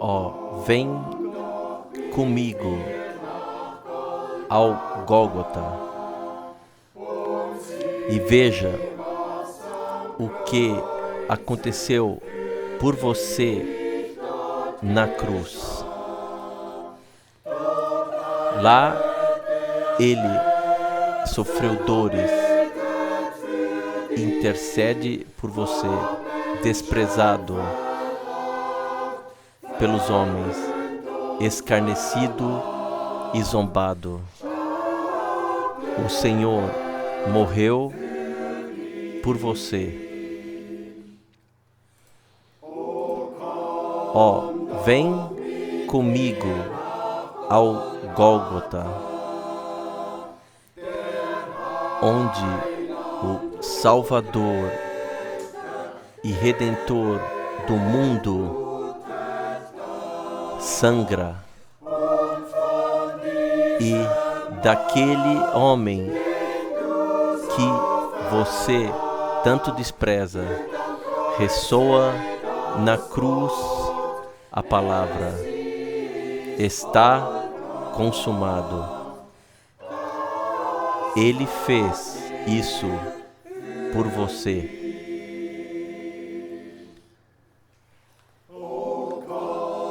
Ó, vem comigo ao Gólgota e veja o que aconteceu por você na cruz. Lá ele sofreu dores, intercede por você, desprezado pelos homens, escarnecido e zombado. O Senhor morreu por você. Ó, vem comigo ao Gólgota, onde o Salvador e Redentor do mundo sangra, e daquele homem que você tanto despreza, ressoa na cruz a palavra: está consumado. Ele fez isso por você.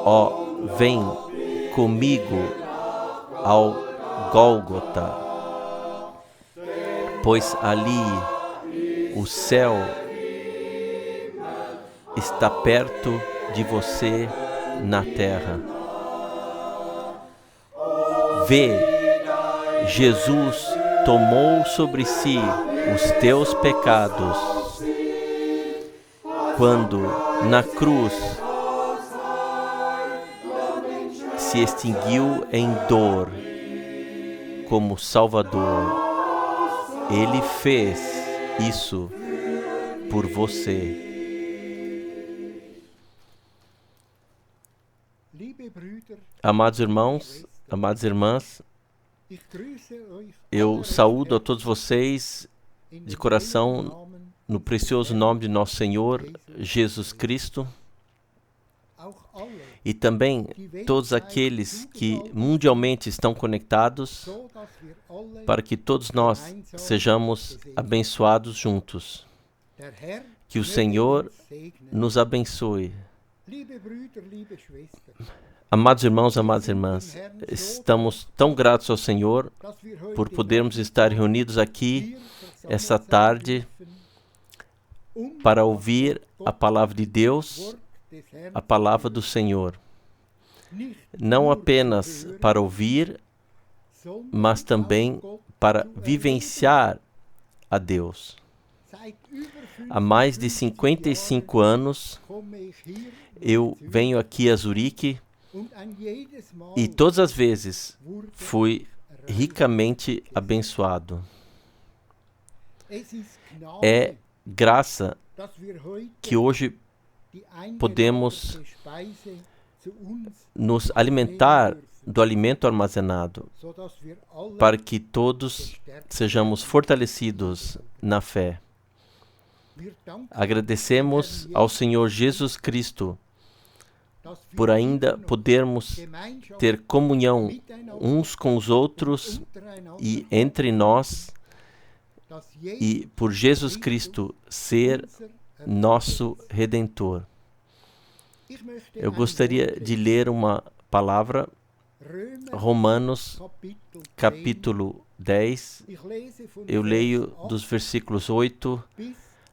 Ó, vem comigo ao Gólgota, pois ali o céu está perto de você na terra. Vê, Jesus tomou sobre si os teus pecados quando na cruz se extinguiu em dor como Salvador. Ele fez isso por você. Amados irmãos, amadas irmãs, eu saúdo a todos vocês de coração no precioso nome de nosso Senhor Jesus Cristo, e também todos aqueles que mundialmente estão conectados, para que todos nós sejamos abençoados juntos. Que o Senhor nos abençoe. Amados irmãos, amadas irmãs, estamos tão gratos ao Senhor por podermos estar reunidos aqui essa tarde para ouvir a palavra de Deus, a palavra do Senhor. Não apenas para ouvir, mas também para vivenciar a Deus. Há mais de 55 anos, eu venho aqui a Zurique e todas as vezes fui ricamente abençoado. É graça que hoje podemos nos alimentar do alimento armazenado, para que todos sejamos fortalecidos na fé. Agradecemos ao Senhor Jesus Cristo por ainda podermos ter comunhão uns com os outros e entre nós, e por Jesus Cristo ser nosso Redentor. Eu gostaria de ler uma palavra, Romanos, capítulo 10. Eu leio dos versículos 8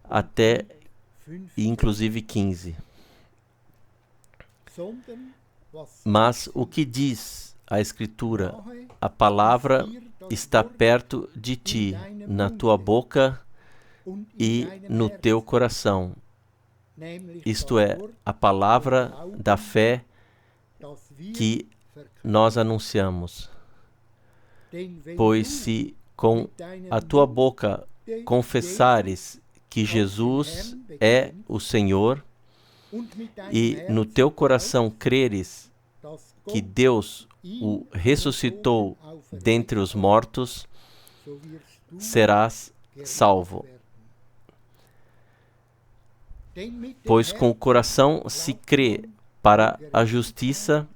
até, inclusive, 15. Mas o que diz a Escritura? A palavra está perto de ti, na tua boca e no teu coração. Isto é, a palavra da fé que nós anunciamos. Pois se com a tua boca confessares que Jesus é o Senhor e no teu coração creres que Deus o ressuscitou dentre os mortos, serás salvo. Pois com o coração se crê para a justiça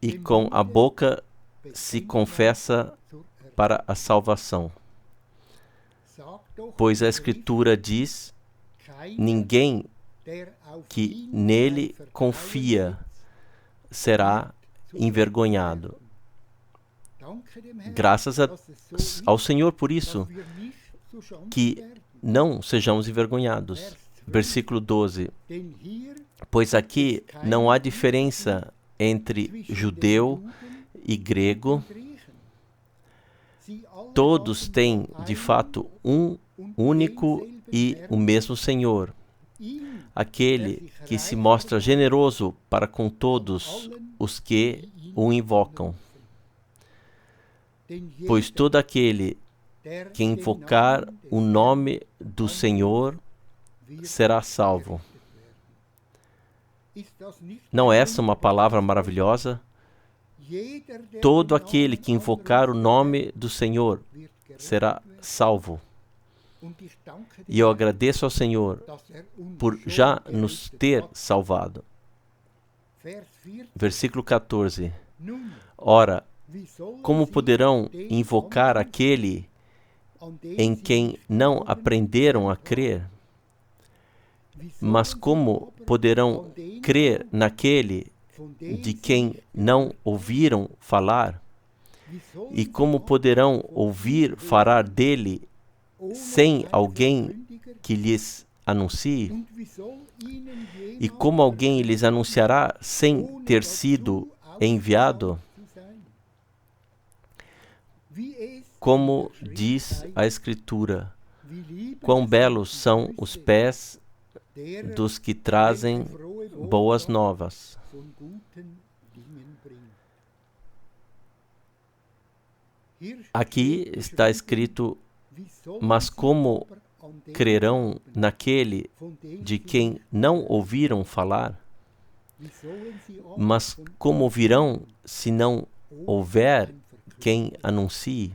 e com a boca se confessa para a salvação. Pois a Escritura diz: ninguém que nele confia será envergonhado. Graças ao Senhor por isso, que não sejamos envergonhados. Versículo 12. Pois aqui não há diferença entre judeu e grego. Todos têm, de fato, um único e o mesmo Senhor, aquele que se mostra generoso para com todos os que o invocam. Pois todo aquele que invocar o nome do Senhor será salvo. Não é essa uma palavra maravilhosa? Todo aquele que invocar o nome do Senhor será salvo. E eu agradeço ao Senhor por já nos ter salvado. Versículo 14. Ora, como poderão invocar aquele em quem não aprenderam a crer? Mas como poderão crer naquele de quem não ouviram falar? E como poderão ouvir falar dele sem alguém que lhes anuncie? E como alguém lhes anunciará sem ter sido enviado? Como diz a Escritura, quão belos são os pés dos que trazem boas novas. Aqui está escrito: mas como crerão naquele de quem não ouviram falar? Mas como ouvirão se não houver quem anuncie?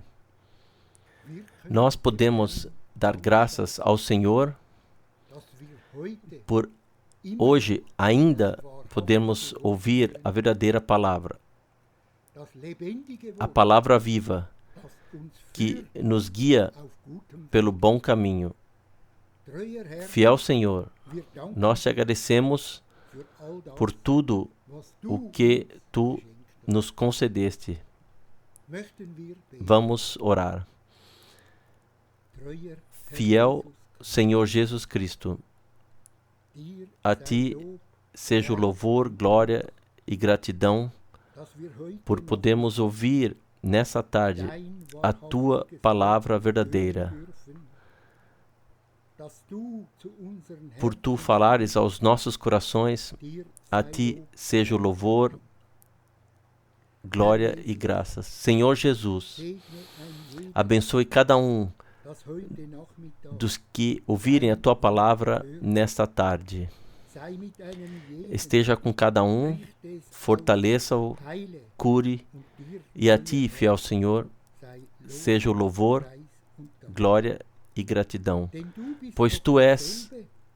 Nós podemos dar graças ao Senhor por hoje ainda podemos ouvir a verdadeira palavra, a palavra viva, que nos guia pelo bom caminho. Fiel Senhor, nós te agradecemos por tudo o que tu nos concedeste. Vamos orar. Fiel Senhor Jesus Cristo, a ti seja o louvor, glória e gratidão por podermos ouvir nessa tarde a tua palavra verdadeira. Por tu falares aos nossos corações, a ti seja o louvor, glória e graças. Senhor Jesus, abençoe cada um dos que ouvirem a tua palavra nesta tarde. Esteja com cada um, fortaleça-o, cure, e a ti, fiel Senhor, seja o louvor, glória e gratidão, pois tu és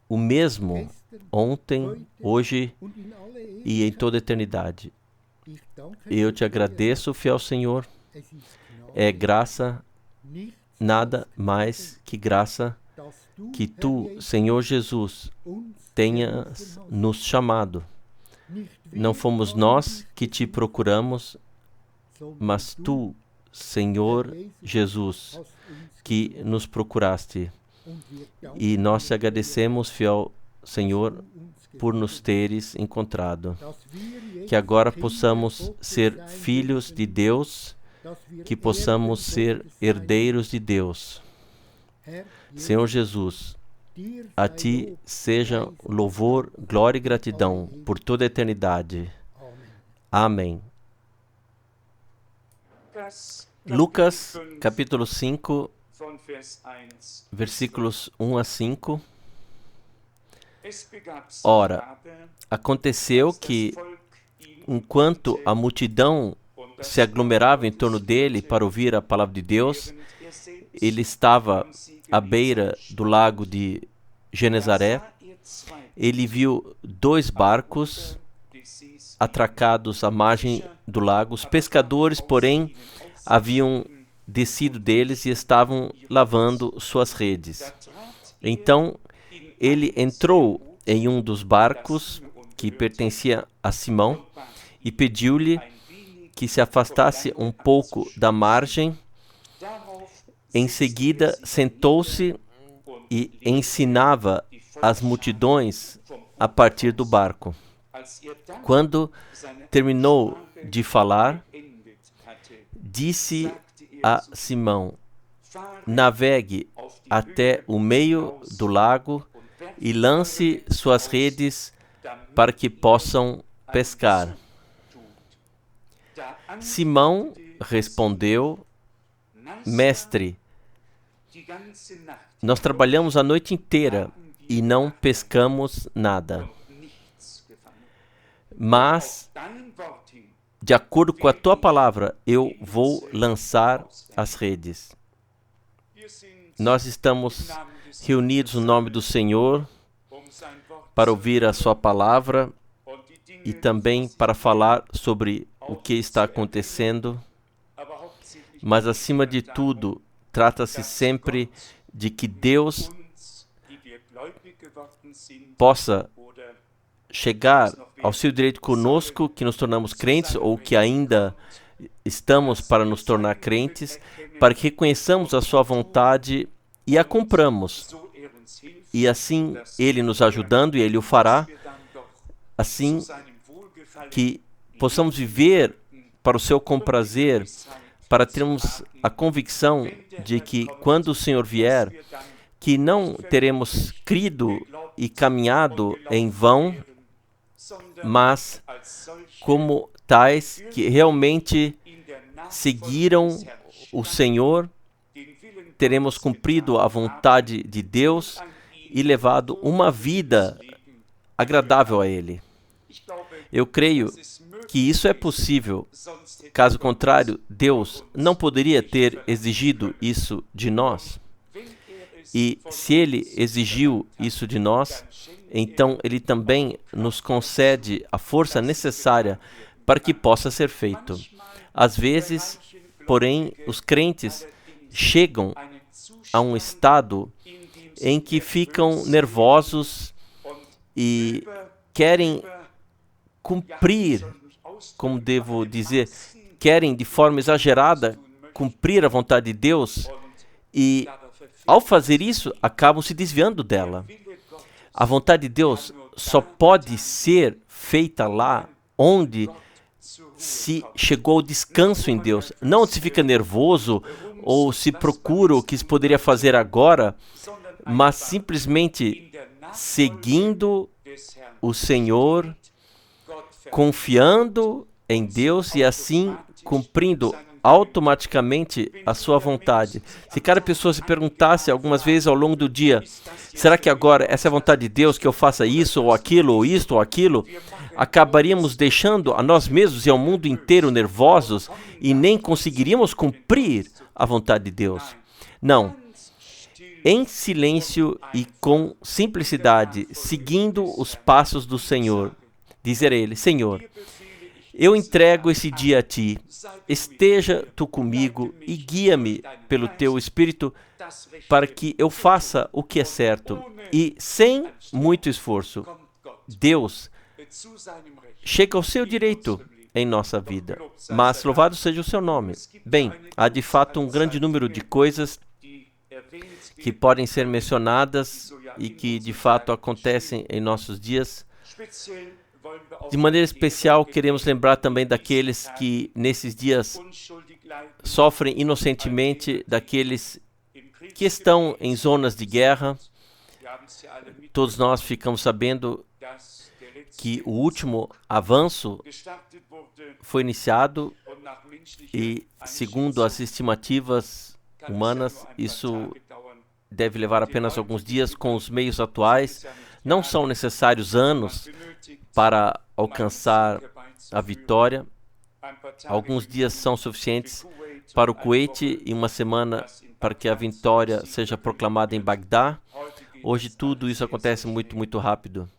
o mesmo ontem, hoje e em toda a eternidade. Eu te agradeço, fiel Senhor, é graça, nada mais que graça, que tu, Senhor Jesus, tenhas nos chamado. Não fomos nós que te procuramos, mas tu, Senhor Jesus, que nos procuraste. E nós te agradecemos, fiel Senhor, por nos teres encontrado. Que agora possamos ser filhos de Deus, que possamos ser herdeiros de Deus. Senhor Jesus, a ti seja louvor, glória e gratidão por toda a eternidade. Amém. Lucas, capítulo 5, versículos 1 a 5. Ora, aconteceu que, enquanto a multidão se aglomerava em torno dele para ouvir a palavra de Deus, ele estava à beira do lago de Genezaré, ele viu 2 barcos atracados à margem do lago. Os pescadores, porém, haviam descido deles e estavam lavando suas redes. Então, ele entrou em um dos barcos que pertencia a Simão e pediu-lhe que se afastasse um pouco da margem. Em seguida, sentou-se e ensinava as multidões a partir do barco. Quando terminou de falar, disse a Simão: navegue até o meio do lago e lance suas redes para que possam pescar. Simão respondeu: mestre, nós trabalhamos a noite inteira e não pescamos nada. Mas, de acordo com a tua palavra, eu vou lançar as redes. Nós estamos reunidos no nome do Senhor para ouvir a sua palavra e também para falar sobre o que está acontecendo. Mas, acima de tudo, trata-se sempre de que Deus possa chegar ao seu direito conosco, que nos tornamos crentes ou que ainda estamos para nos tornar crentes, para que reconheçamos a sua vontade e a cumpramos. E assim, Ele nos ajudando, e Ele o fará, assim que possamos viver para o seu comprazer, para termos a convicção de que quando o Senhor vier, que não teremos crido e caminhado em vão, mas como tais que realmente seguiram o Senhor, teremos cumprido a vontade de Deus e levado uma vida agradável a Ele. Eu creio que isso é possível. Caso contrário, Deus não poderia ter exigido isso de nós. E se Ele exigiu isso de nós, então Ele também nos concede a força necessária para que possa ser feito. Às vezes, porém, os crentes chegam a um estado em que ficam nervosos e querem cumprir, como devo dizer, querem de forma exagerada cumprir a vontade de Deus e, ao fazer isso, acabam se desviando dela. A vontade de Deus só pode ser feita lá onde se chegou ao descanso em Deus. Não onde se fica nervoso ou se procura o que se poderia fazer agora, mas simplesmente seguindo o Senhor, confiando em Deus e assim cumprindo automaticamente a sua vontade. Se cada pessoa se perguntasse algumas vezes ao longo do dia, será que agora essa é a vontade de Deus, que eu faça isso ou aquilo, ou isto ou aquilo? Acabaríamos deixando a nós mesmos e ao mundo inteiro nervosos e nem conseguiríamos cumprir a vontade de Deus. Não. Em silêncio e com simplicidade, seguindo os passos do Senhor, dizer a Ele: Senhor, eu entrego esse dia a Ti, esteja Tu comigo e guia-me pelo Teu Espírito para que eu faça o que é certo. E sem muito esforço, Deus chega ao seu direito em nossa vida. Mas louvado seja o Seu nome. Bem, há de fato um grande número de coisas que podem ser mencionadas e que de fato acontecem em nossos dias. De maneira especial, queremos lembrar também daqueles que, nesses dias, sofrem inocentemente, daqueles que estão em zonas de guerra. Todos nós ficamos sabendo que o último avanço foi iniciado e, segundo as estimativas humanas, isso deve levar apenas alguns dias. Com os meios atuais, não são necessários anos para alcançar a vitória. Alguns dias são suficientes para o Kuwait e uma semana para que a vitória seja proclamada em Bagdá. Hoje tudo isso acontece muito rápido.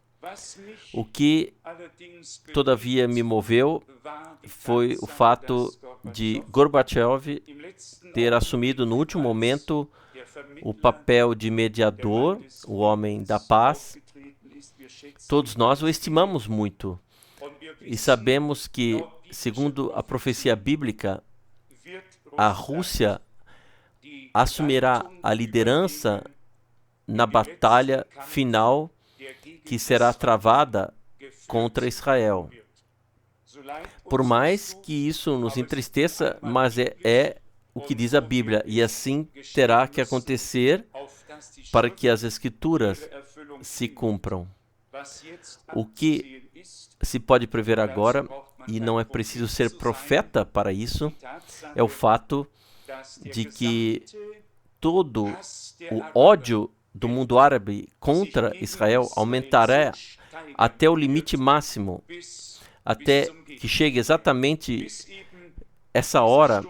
O que, todavia, me moveu foi o fato de Gorbachev ter assumido no último momento o papel de mediador, o homem da paz. Todos nós o estimamos muito e sabemos que, segundo a profecia bíblica, a Rússia assumirá a liderança na batalha final que será travada contra Israel. Por mais que isso nos entristeça, mas é o que diz a Bíblia, e assim terá que acontecer para que as Escrituras se cumpram. O que se pode prever agora, e não é preciso ser profeta para isso, é o fato de que todo o ódio do mundo árabe contra Israel aumentará até o limite máximo, até que chegue exatamente essa hora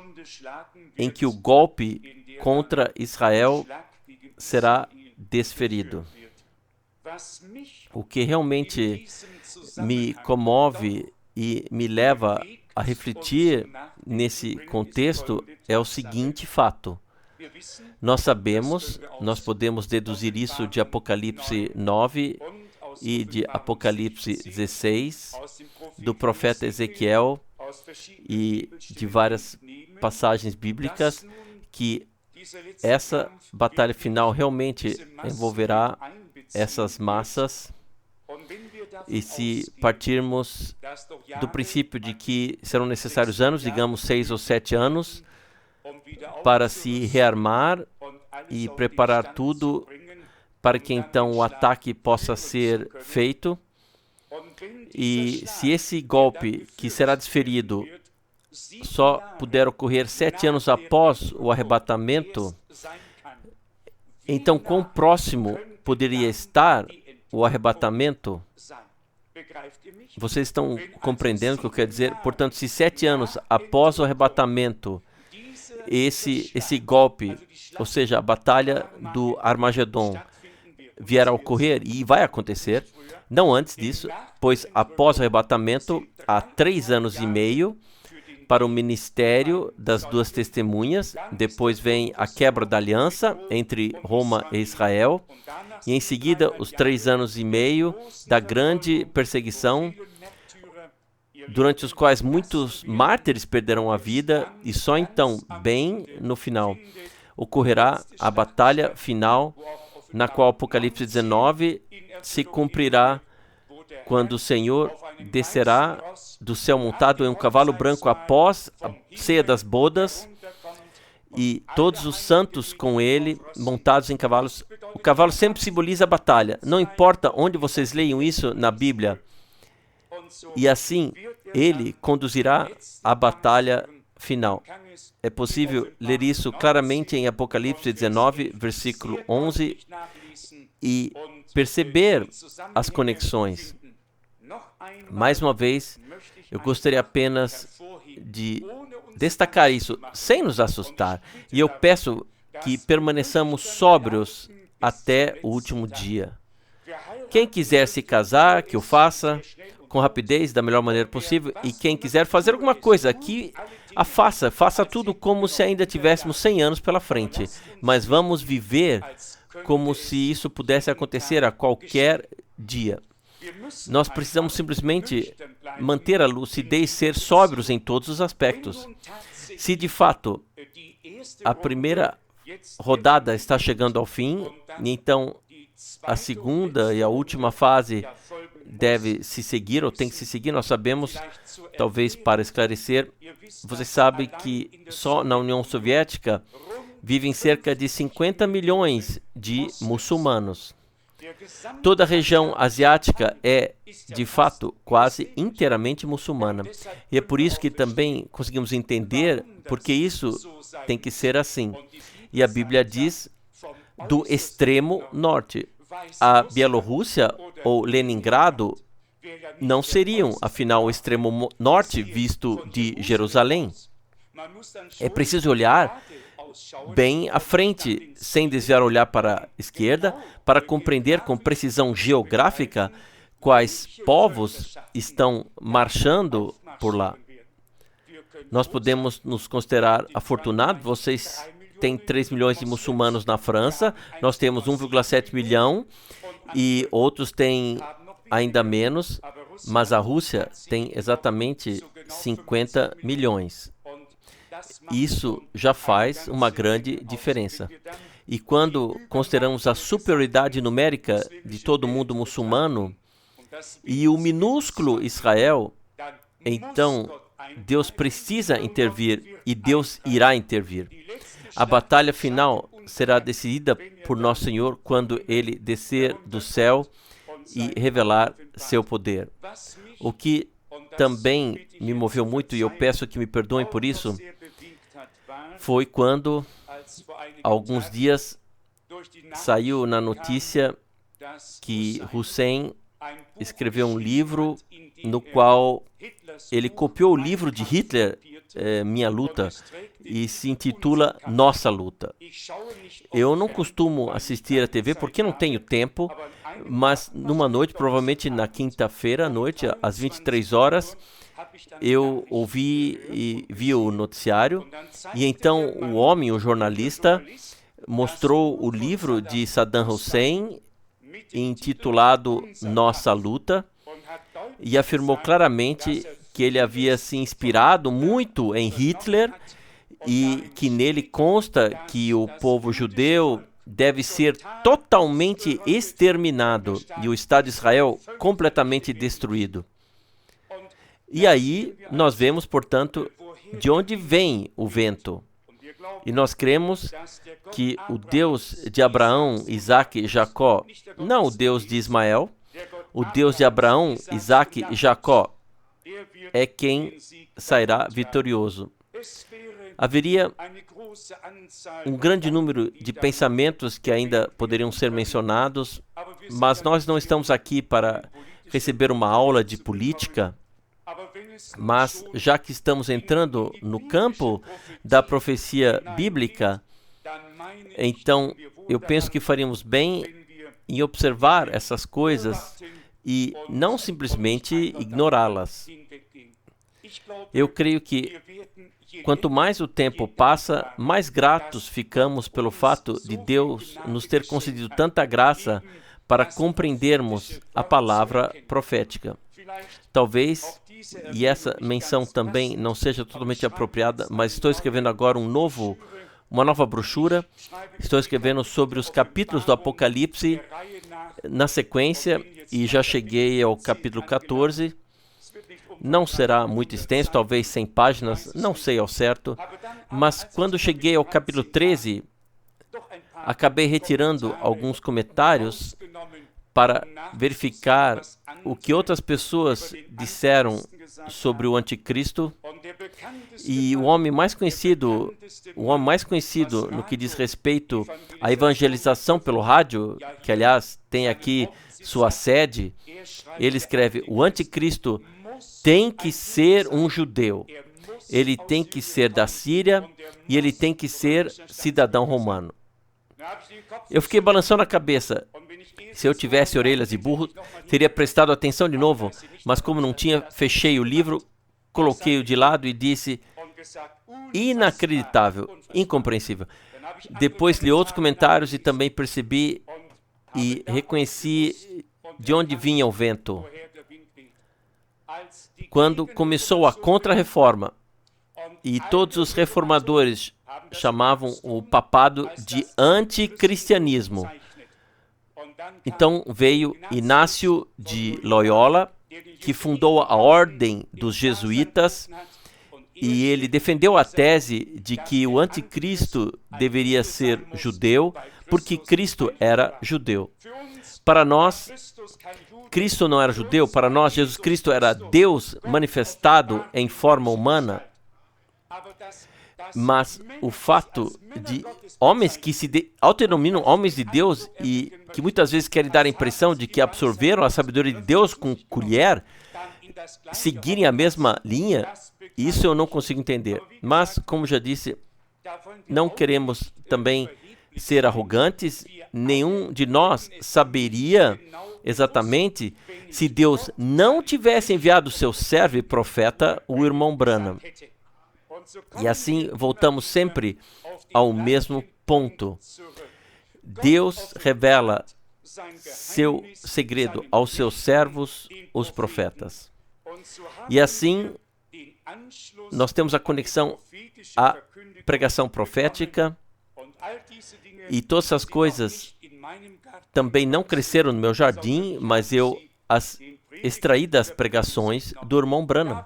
em que o golpe contra Israel será desferido. O que realmente me comove e me leva a refletir nesse contexto é o seguinte fato. Nós sabemos, nós podemos deduzir isso de Apocalipse 9 e de Apocalipse 16, do profeta Ezequiel e de várias passagens bíblicas, que essa batalha final realmente envolverá essas massas. E se partirmos do princípio de que serão necessários anos, digamos 6 ou 7 anos, para se rearmar e preparar tudo para que então o ataque possa ser feito. E se esse golpe que será desferido só puder ocorrer 7 anos após o arrebatamento, então quão próximo poderia estar o arrebatamento? Vocês estão compreendendo o que eu quero dizer? Portanto, se 7 anos após o arrebatamento, esse golpe, ou seja, a batalha do Armagedon, vier a ocorrer, e vai acontecer, não antes disso, pois após o arrebatamento, há 3 anos e meio para o ministério das duas testemunhas, depois vem a quebra da aliança entre Roma e Israel, e em seguida os 3 anos e meio da grande perseguição, durante os quais muitos mártires perderão a vida, e só então, bem no final, ocorrerá a batalha final, na qual Apocalipse 19 se cumprirá, quando o Senhor descerá do céu montado em um cavalo branco após a ceia das bodas, e todos os santos com ele, montados em cavalos. O cavalo sempre simboliza a batalha. Não importa onde vocês leiam isso na Bíblia. E assim, ele conduzirá a batalha final. É possível ler isso claramente em Apocalipse 19, versículo 11, e perceber as conexões. Mais uma vez, eu gostaria apenas de destacar isso, sem nos assustar. E eu peço que permaneçamos sóbrios até o último dia. Quem quiser se casar, que o faça com rapidez, da melhor maneira possível. E quem quiser fazer alguma coisa aqui, a faça. Faça tudo como se ainda tivéssemos 100 anos pela frente. Mas vamos viver como se isso pudesse acontecer a qualquer dia. Nós precisamos simplesmente manter a lucidez, ser sóbrios em todos os aspectos. Se de fato a primeira rodada está chegando ao fim, então a segunda e a última fase deve se seguir, ou tem que se seguir, nós sabemos, talvez para esclarecer, você sabe que só na União Soviética vivem cerca de 50 milhões de muçulmanos. Toda a região asiática é, de fato, quase inteiramente muçulmana. E é por isso que também conseguimos entender porque isso tem que ser assim. E a Bíblia diz do extremo norte. A Bielorrússia ou Leningrado não seriam, afinal, o extremo norte visto de Jerusalém. É preciso olhar bem à frente, sem desviar o olhar para a esquerda, para compreender com precisão geográfica quais povos estão marchando por lá. Nós podemos nos considerar afortunados. Vocês têm 3 milhões de muçulmanos na França, nós temos 1,7 milhão e outros têm ainda menos, mas a Rússia tem exatamente 50 milhões. Isso já faz uma grande diferença. E quando consideramos a superioridade numérica de todo o mundo muçulmano e o minúsculo Israel, então Deus precisa intervir e Deus irá intervir. A batalha final será decidida por Nosso Senhor quando Ele descer do céu e revelar seu poder. O que também me moveu muito, e eu peço que me perdoem por isso, foi quando, há alguns dias, saiu na notícia que Hussein escreveu um livro no qual ele copiou o livro de Hitler, Minha Luta, e se intitula Nossa Luta. Eu não costumo assistir a TV porque não tenho tempo, mas numa noite, provavelmente na quinta-feira à noite, às 23 horas, eu ouvi e vi o noticiário, e então o homem, o jornalista, mostrou o livro de Saddam Hussein, intitulado Nossa Luta, e afirmou claramente que ele havia se inspirado muito em Hitler e que nele consta que o povo judeu deve ser totalmente exterminado e o Estado de Israel completamente destruído. E aí nós vemos, portanto, de onde vem o vento. E nós cremos que o Deus de Abraão, Isaque e Jacó, não o Deus de Ismael, o Deus de Abraão, Isaque e Jacó, é quem sairá vitorioso. Haveria um grande número de pensamentos que ainda poderiam ser mencionados, mas nós não estamos aqui para receber uma aula de política. Mas, já que estamos entrando no campo da profecia bíblica, então eu penso que faríamos bem em observar essas coisas e não simplesmente ignorá-las. Eu creio que quanto mais o tempo passa, mais gratos ficamos pelo fato de Deus nos ter concedido tanta graça para compreendermos a palavra profética. Talvez, e essa menção também não seja totalmente apropriada, mas estou escrevendo agora uma nova brochura. Estou escrevendo sobre os capítulos do Apocalipse na sequência e já cheguei ao capítulo 14. Não será muito extenso, talvez 100 páginas, não sei ao certo, mas quando cheguei ao capítulo 13, acabei retirando alguns comentários para verificar o que outras pessoas disseram sobre o anticristo, e o homem mais conhecido no que diz respeito à evangelização pelo rádio, que aliás tem aqui sua sede, ele escreve: o anticristo tem que ser um judeu, ele tem que ser da Síria e ele tem que ser cidadão romano. Eu fiquei balançando a cabeça. Se eu tivesse orelhas de burro, teria prestado atenção de novo, mas como não tinha, fechei o livro, coloquei-o de lado e disse: inacreditável, incompreensível. Depois li outros comentários e também percebi e reconheci de onde vinha o vento. Quando começou a Contra-Reforma e todos os reformadores chamavam o papado de anticristianismo, então veio Inácio de Loyola, que fundou a Ordem dos Jesuítas, e ele defendeu a tese de que o anticristo deveria ser judeu, porque Cristo era judeu. Para nós, Cristo não era judeu, para nós Jesus Cristo era Deus manifestado em forma humana. Mas o fato de homens que se autodenominam homens de Deus e que muitas vezes querem dar a impressão de que absorveram a sabedoria de Deus com colher, seguirem a mesma linha, isso eu não consigo entender. Mas, como já disse, não queremos também ser arrogantes, nenhum de nós saberia exatamente se Deus não tivesse enviado seu servo e profeta, o irmão Branham. E assim voltamos sempre ao mesmo ponto. Deus revela seu segredo aos seus servos, os profetas. E assim, nós temos a conexão à pregação profética, e todas essas coisas também não cresceram no meu jardim, mas eu as extraí das pregações do irmão Branham.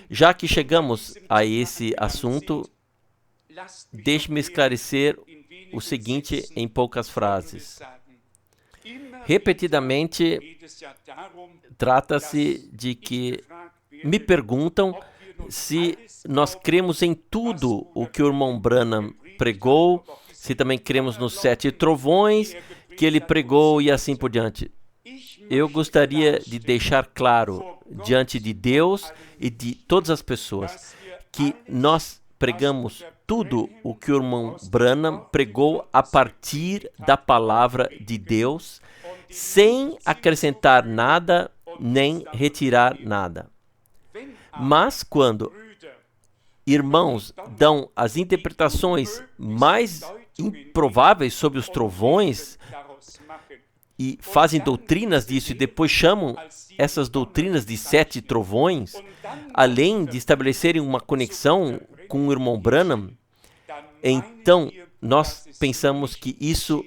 Já que chegamos a esse assunto, deixe-me esclarecer o seguinte em poucas frases. Repetidamente, trata-se de que me perguntam se nós cremos em tudo o que o irmão Branham pregou, se também cremos nos 7 trovões que ele pregou e assim por diante. Eu gostaria de deixar claro diante de Deus e de todas as pessoas que nós pregamos tudo o que o irmão Branham pregou a partir da palavra de Deus, sem acrescentar nada nem retirar nada. Mas quando irmãos dão as interpretações mais improváveis sobre os trovões e fazem doutrinas disso e depois chamam essas doutrinas de 7 trovões, além de estabelecerem uma conexão com o irmão Branham, então nós pensamos que isso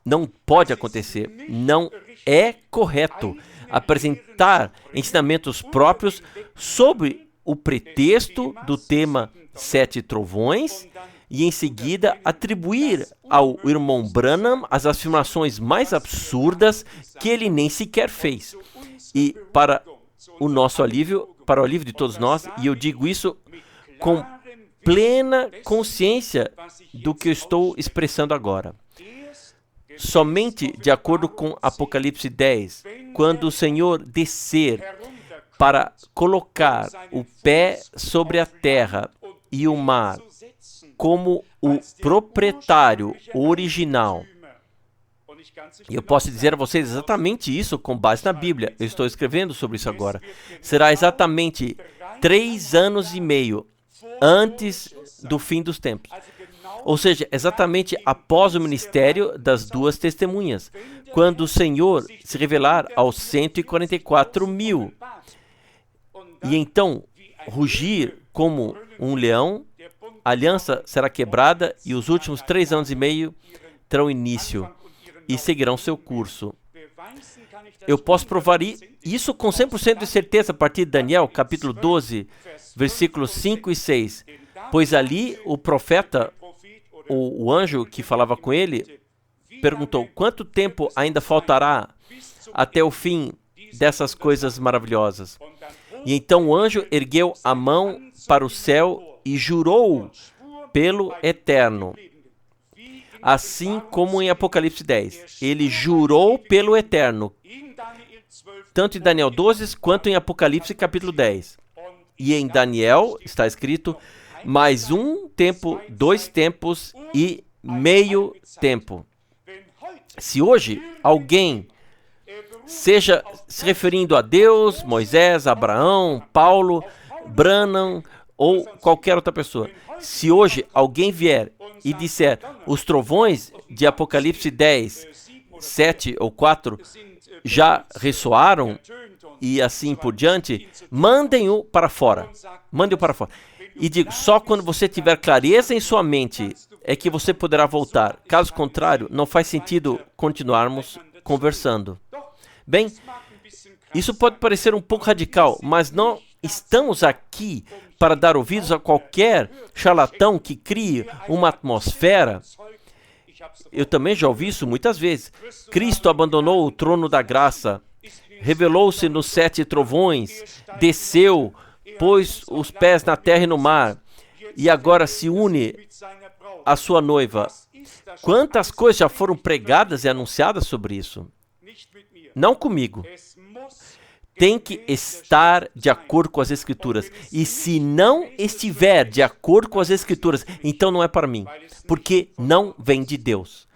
não pode acontecer. Não é correto apresentar ensinamentos próprios sobre o pretexto do tema 7 trovões e em seguida atribuir ao irmão Branham as afirmações mais absurdas que ele nem sequer fez. E para o nosso alívio, para o alívio de todos nós, e eu digo isso com plena consciência do que eu estou expressando agora. Somente de acordo com Apocalipse 10, quando o Senhor descer para colocar o pé sobre a terra e o mar como o proprietário original. E eu posso dizer a vocês exatamente isso com base na Bíblia. Eu estou escrevendo sobre isso agora. Será exatamente 3 anos e meio antes do fim dos tempos. Ou seja, exatamente após o ministério das 2 testemunhas, quando o Senhor se revelar aos 144.000. E então rugir como um leão, a aliança será quebrada e os últimos 3 anos e meio terão início e seguirão seu curso. Eu posso provar isso com 100% de certeza a partir de Daniel, capítulo 12, versículos 5 e 6. Pois ali o profeta, o anjo que falava com ele, perguntou: quanto tempo ainda faltará até o fim dessas coisas maravilhosas? E então o anjo ergueu a mão para o céu e jurou pelo Eterno. Assim como em Apocalipse 10. Ele jurou pelo Eterno, tanto em Daniel 12 quanto em Apocalipse capítulo 10. E em Daniel está escrito: mais 1 tempo, 2 tempos e meio tempo. Se hoje alguém, seja se referindo a Deus, Moisés, Abraão, Paulo, Branham ou qualquer outra pessoa, se hoje alguém vier e disser os trovões de Apocalipse 10, 7 ou 4 já ressoaram e assim por diante, mandem-o para fora. Mande-o para fora. E digo, só quando você tiver clareza em sua mente é que você poderá voltar. Caso contrário, não faz sentido continuarmos conversando. Bem, isso pode parecer um pouco radical, mas não estamos aqui para dar ouvidos a qualquer charlatão que crie uma atmosfera. Eu também já ouvi isso muitas vezes. Cristo abandonou o trono da graça, revelou-se nos 7 trovões, desceu, pôs os pés na terra e no mar, e agora se une à sua noiva. Quantas coisas já foram pregadas e anunciadas sobre isso? Não comigo. Tem que estar de acordo com as Escrituras. E se não estiver de acordo com as Escrituras, então não é para mim. Porque não vem de Deus.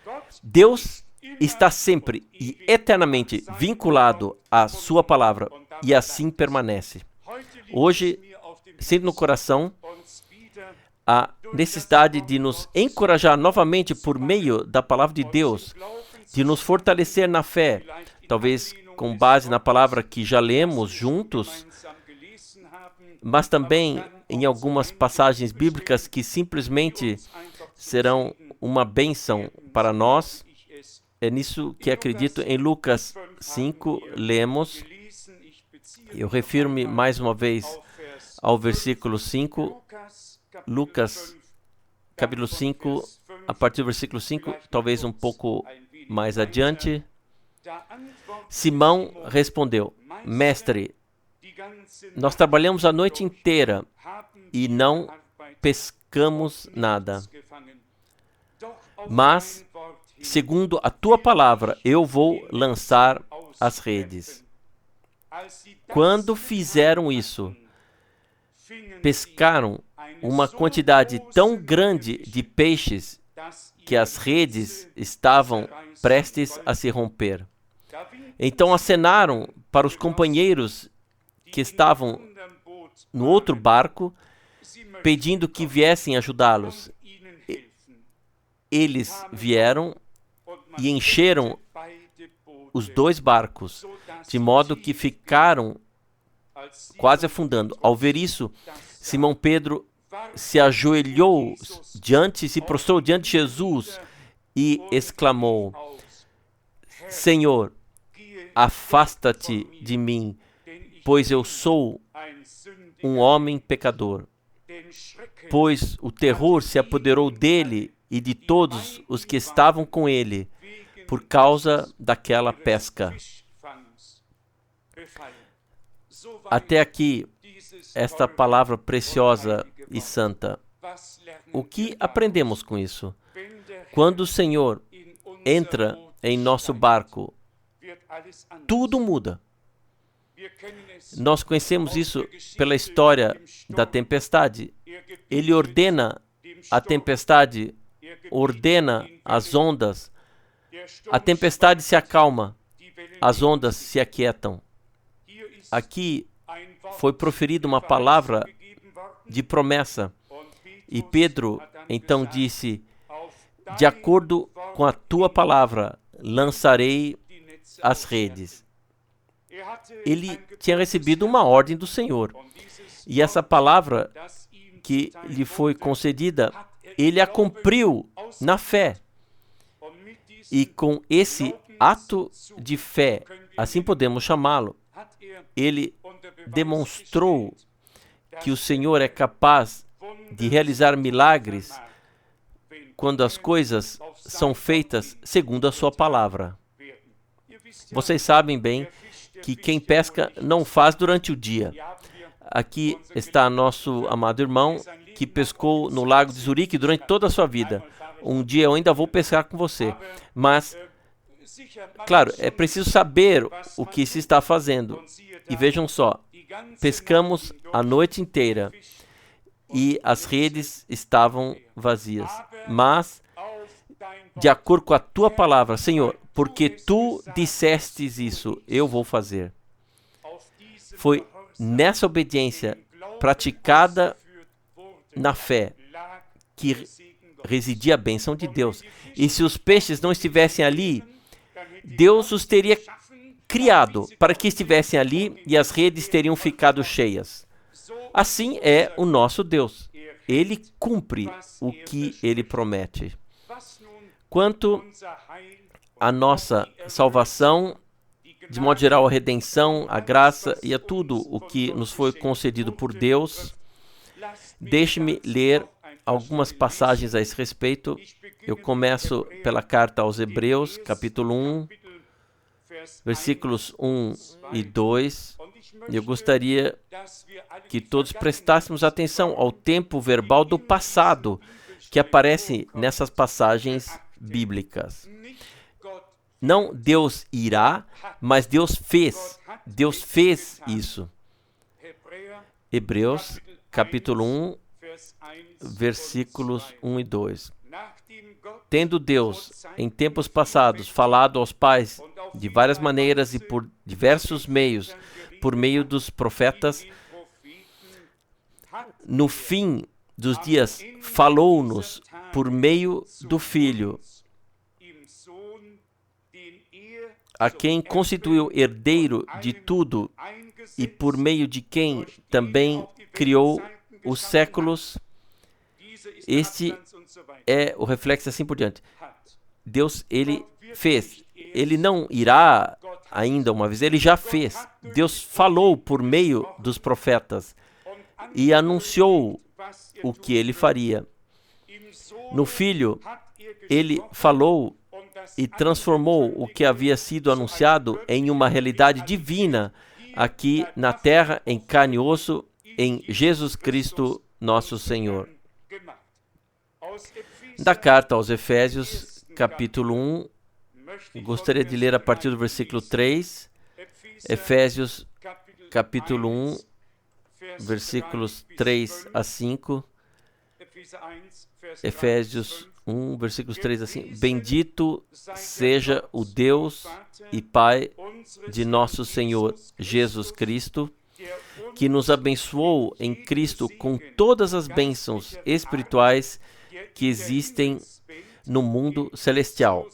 Deus está sempre e eternamente vinculado à sua palavra e assim permanece. Hoje, sinto no coração a necessidade de nos encorajar novamente por meio da palavra de Deus, de nos fortalecer na fé, talvez com base na palavra que já lemos juntos, mas também em algumas passagens bíblicas que simplesmente serão uma bênção para nós. É nisso que acredito. Em Lucas 5, lemos, eu refiro-me mais uma vez ao versículo 5, Lucas, capítulo 5, a partir do versículo 5, talvez um pouco mais adiante. Simão respondeu: Mestre, nós trabalhamos a noite inteira e não pescamos nada. Mas, segundo a tua palavra, eu vou lançar as redes. Quando fizeram isso, pescaram uma quantidade tão grande de peixes que as redes estavam prestes a se romper. Então acenaram para os companheiros que estavam no outro barco, pedindo que viessem ajudá-los. Eles vieram e encheram os dois barcos, de modo que ficaram quase afundando. Ao ver isso, Simão Pedro se ajoelhou se prostrou diante de Jesus e exclamou: Senhor, afasta-te de mim, pois eu sou um homem pecador. Pois o terror se apoderou dele e de todos os que estavam com ele, por causa daquela pesca. Até aqui, esta palavra preciosa e santa. O que aprendemos com isso? Quando o Senhor entra em nosso barco, tudo muda. Nós conhecemos isso pela história da tempestade. Ele ordena a tempestade, ordena as ondas. A tempestade se acalma, as ondas se aquietam. Aqui foi proferida uma palavra de promessa. E Pedro então disse: de acordo com a tua palavra, lançarei as redes. Ele tinha recebido uma ordem do Senhor. E essa palavra que lhe foi concedida, ele a cumpriu na fé. E com esse ato de fé, assim podemos chamá-lo, ele demonstrou que o Senhor é capaz de realizar milagres quando as coisas são feitas segundo a sua palavra. Vocês sabem bem que quem pesca não faz durante o dia. Aqui está nosso amado irmão que pescou no lago de Zurique durante toda a sua vida. Um dia eu ainda vou pescar com você. Mas, claro, é preciso saber o que se está fazendo. E vejam só, pescamos a noite inteira e as redes estavam vazias. Mas, de acordo com a tua palavra, Senhor, porque tu dissestes isso, eu vou fazer. Foi nessa obediência praticada na fé que residia a bênção de Deus. E se os peixes não estivessem ali, Deus os teria criado para que estivessem ali e as redes teriam ficado cheias. Assim é o nosso Deus. Ele cumpre o que ele promete. Quanto à nossa salvação, de modo geral, a redenção, a graça e a tudo o que nos foi concedido por Deus, deixe-me ler algumas passagens a esse respeito. Eu começo pela carta aos Hebreus, capítulo 1, versículos 1 e 2. Eu gostaria que todos prestássemos atenção ao tempo verbal do passado que aparece nessas passagens bíblicas. Não Deus irá, mas Deus fez. Deus fez isso. Hebreus, capítulo 1, versículos 1 e 2. tendo Deus, em tempos passados, falado aos pais de várias maneiras e por diversos meios, por meio dos profetas, no fim dos dias, falou-nos por meio do Filho, a quem constituiu herdeiro de tudo e por meio de quem também criou os séculos. Este é o reflexo assim por diante. Deus, ele fez. Ele não irá ainda uma vez, ele já fez. Deus falou por meio dos profetas e anunciou o que ele faria. No Filho, ele falou e transformou o que havia sido anunciado em uma realidade divina aqui na terra, em carne e osso, em Jesus Cristo, nosso Senhor. Da carta aos Efésios, capítulo 1, gostaria de ler a partir do versículo 3, Efésios, capítulo 1, versículos 3 a 5, Efésios 1, versículos 3 a 5. Bendito seja o Deus e Pai de nosso Senhor Jesus Cristo, que nos abençoou em Cristo com todas as bênçãos espirituais que existem no mundo celestial.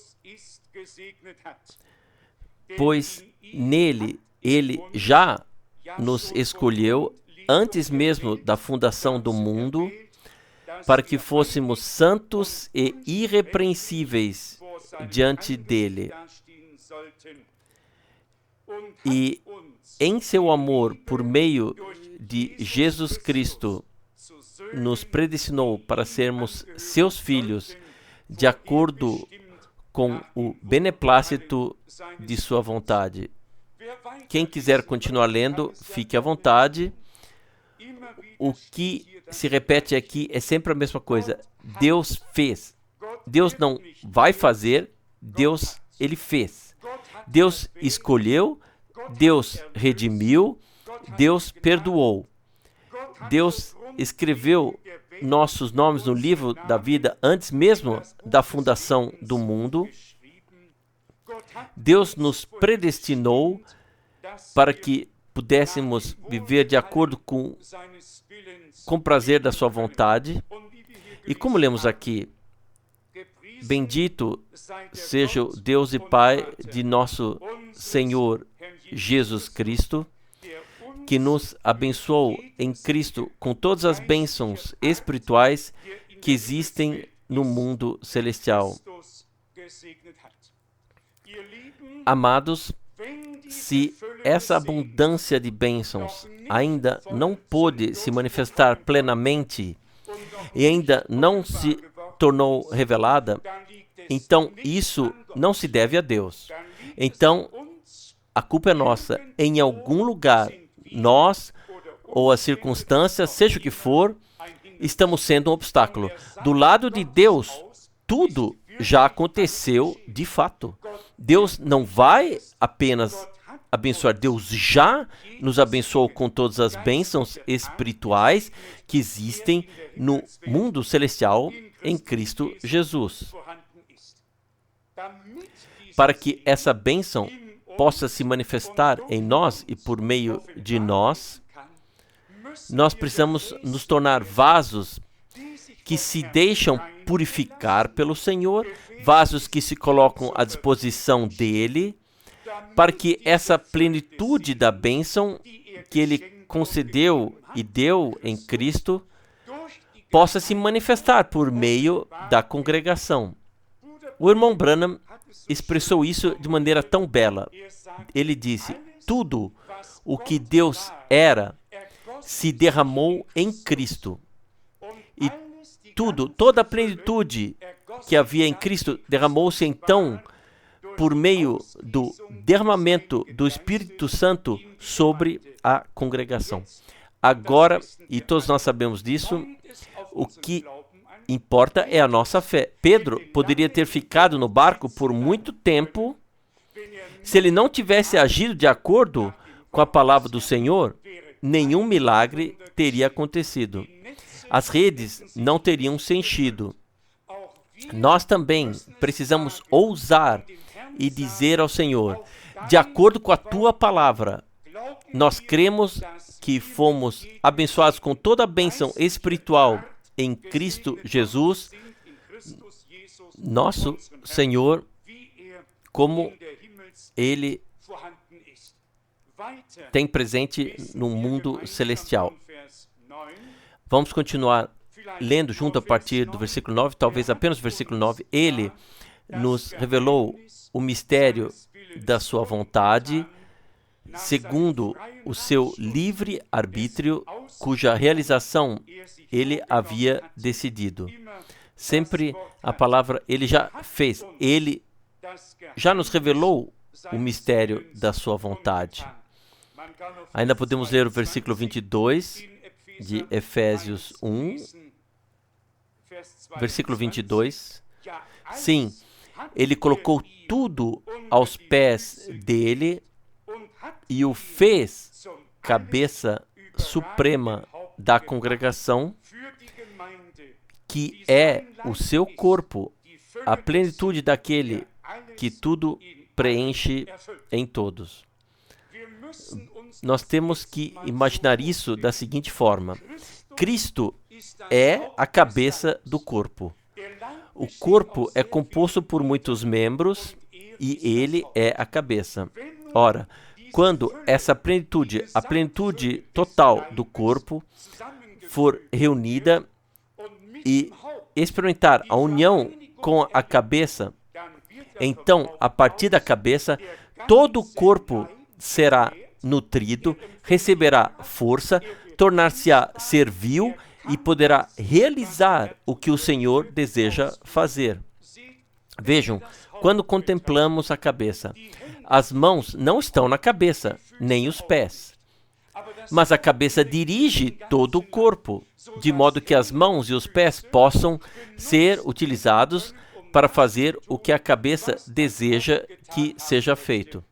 Pois nele ele já nos escolheu antes mesmo da fundação do mundo, para que fôssemos santos e irrepreensíveis diante dele. E em seu amor, por meio de Jesus Cristo, nos predestinou para sermos seus filhos, de acordo com o beneplácito de sua vontade. Quem quiser continuar lendo, fique à vontade. O que se repete aqui é sempre a mesma coisa. Deus fez. Deus não vai fazer, Deus, ele fez. Deus escolheu, Deus redimiu, Deus perdoou. Deus escreveu nossos nomes no livro da vida antes mesmo da fundação do mundo. Deus nos predestinou para que pudéssemos viver de acordo com prazer da sua vontade. E como lemos aqui, bendito seja o Deus e Pai de nosso Senhor Jesus Cristo, que nos abençoou em Cristo com todas as bênçãos espirituais que existem no mundo celestial. Amados, se essa abundância de bênçãos ainda não pôde se manifestar plenamente e ainda não se tornou revelada, então isso não se deve a Deus. Então, a culpa é nossa. Em algum lugar, nós ou as circunstâncias, seja o que for, estamos sendo um obstáculo. Do lado de Deus, tudo já aconteceu de fato. Deus não vai apenas abençoar, Deus já nos abençoou com todas as bênçãos espirituais que existem no mundo celestial em Cristo Jesus. Para que essa bênção possa se manifestar em nós e por meio de nós, nós precisamos nos tornar vasos que se deixam purificar pelo Senhor, vasos que se colocam à disposição dele, para que essa plenitude da bênção que ele concedeu e deu em Cristo possa se manifestar por meio da congregação. O irmão Branham expressou isso de maneira tão bela. Ele disse: tudo o que Deus era se derramou em Cristo. E toda a plenitude que havia em Cristo derramou-se então por meio do derramamento do Espírito Santo sobre a congregação. Agora, e todos nós sabemos disso, o que importa é a nossa fé. Pedro poderia ter ficado no barco por muito tempo se ele não tivesse agido de acordo com a palavra do Senhor. Nenhum milagre teria acontecido. As redes não teriam se enchido. Nós também precisamos ousar e dizer ao Senhor, de acordo com a tua palavra, nós cremos que fomos abençoados com toda a bênção espiritual em Cristo Jesus, nosso Senhor, como Ele tem presente no mundo celestial. Vamos continuar lendo junto a partir do versículo 9, talvez apenas o versículo 9. Ele nos revelou o mistério da sua vontade, segundo o seu livre arbítrio, cuja realização ele havia decidido. Sempre a palavra ele já fez, ele já nos revelou o mistério da sua vontade. Ainda podemos ler o versículo 22 de Efésios 1, versículo 22. Sim, ele colocou tudo aos pés dele e o fez cabeça suprema da congregação, que é o seu corpo, a plenitude daquele que tudo preenche em todos. Nós temos que imaginar isso da seguinte forma: Cristo é a cabeça do corpo. O corpo é composto por muitos membros e ele é a cabeça. Ora, quando essa plenitude, a plenitude total do corpo, for reunida e experimentar a união com a cabeça, então, a partir da cabeça, todo o corpo será nutrido, receberá força, tornar-se-á servil e poderá realizar o que o Senhor deseja fazer. Vejam, quando contemplamos a cabeça, as mãos não estão na cabeça, nem os pés. Mas a cabeça dirige todo o corpo, de modo que as mãos e os pés possam ser utilizados para fazer o que a cabeça deseja que seja feito.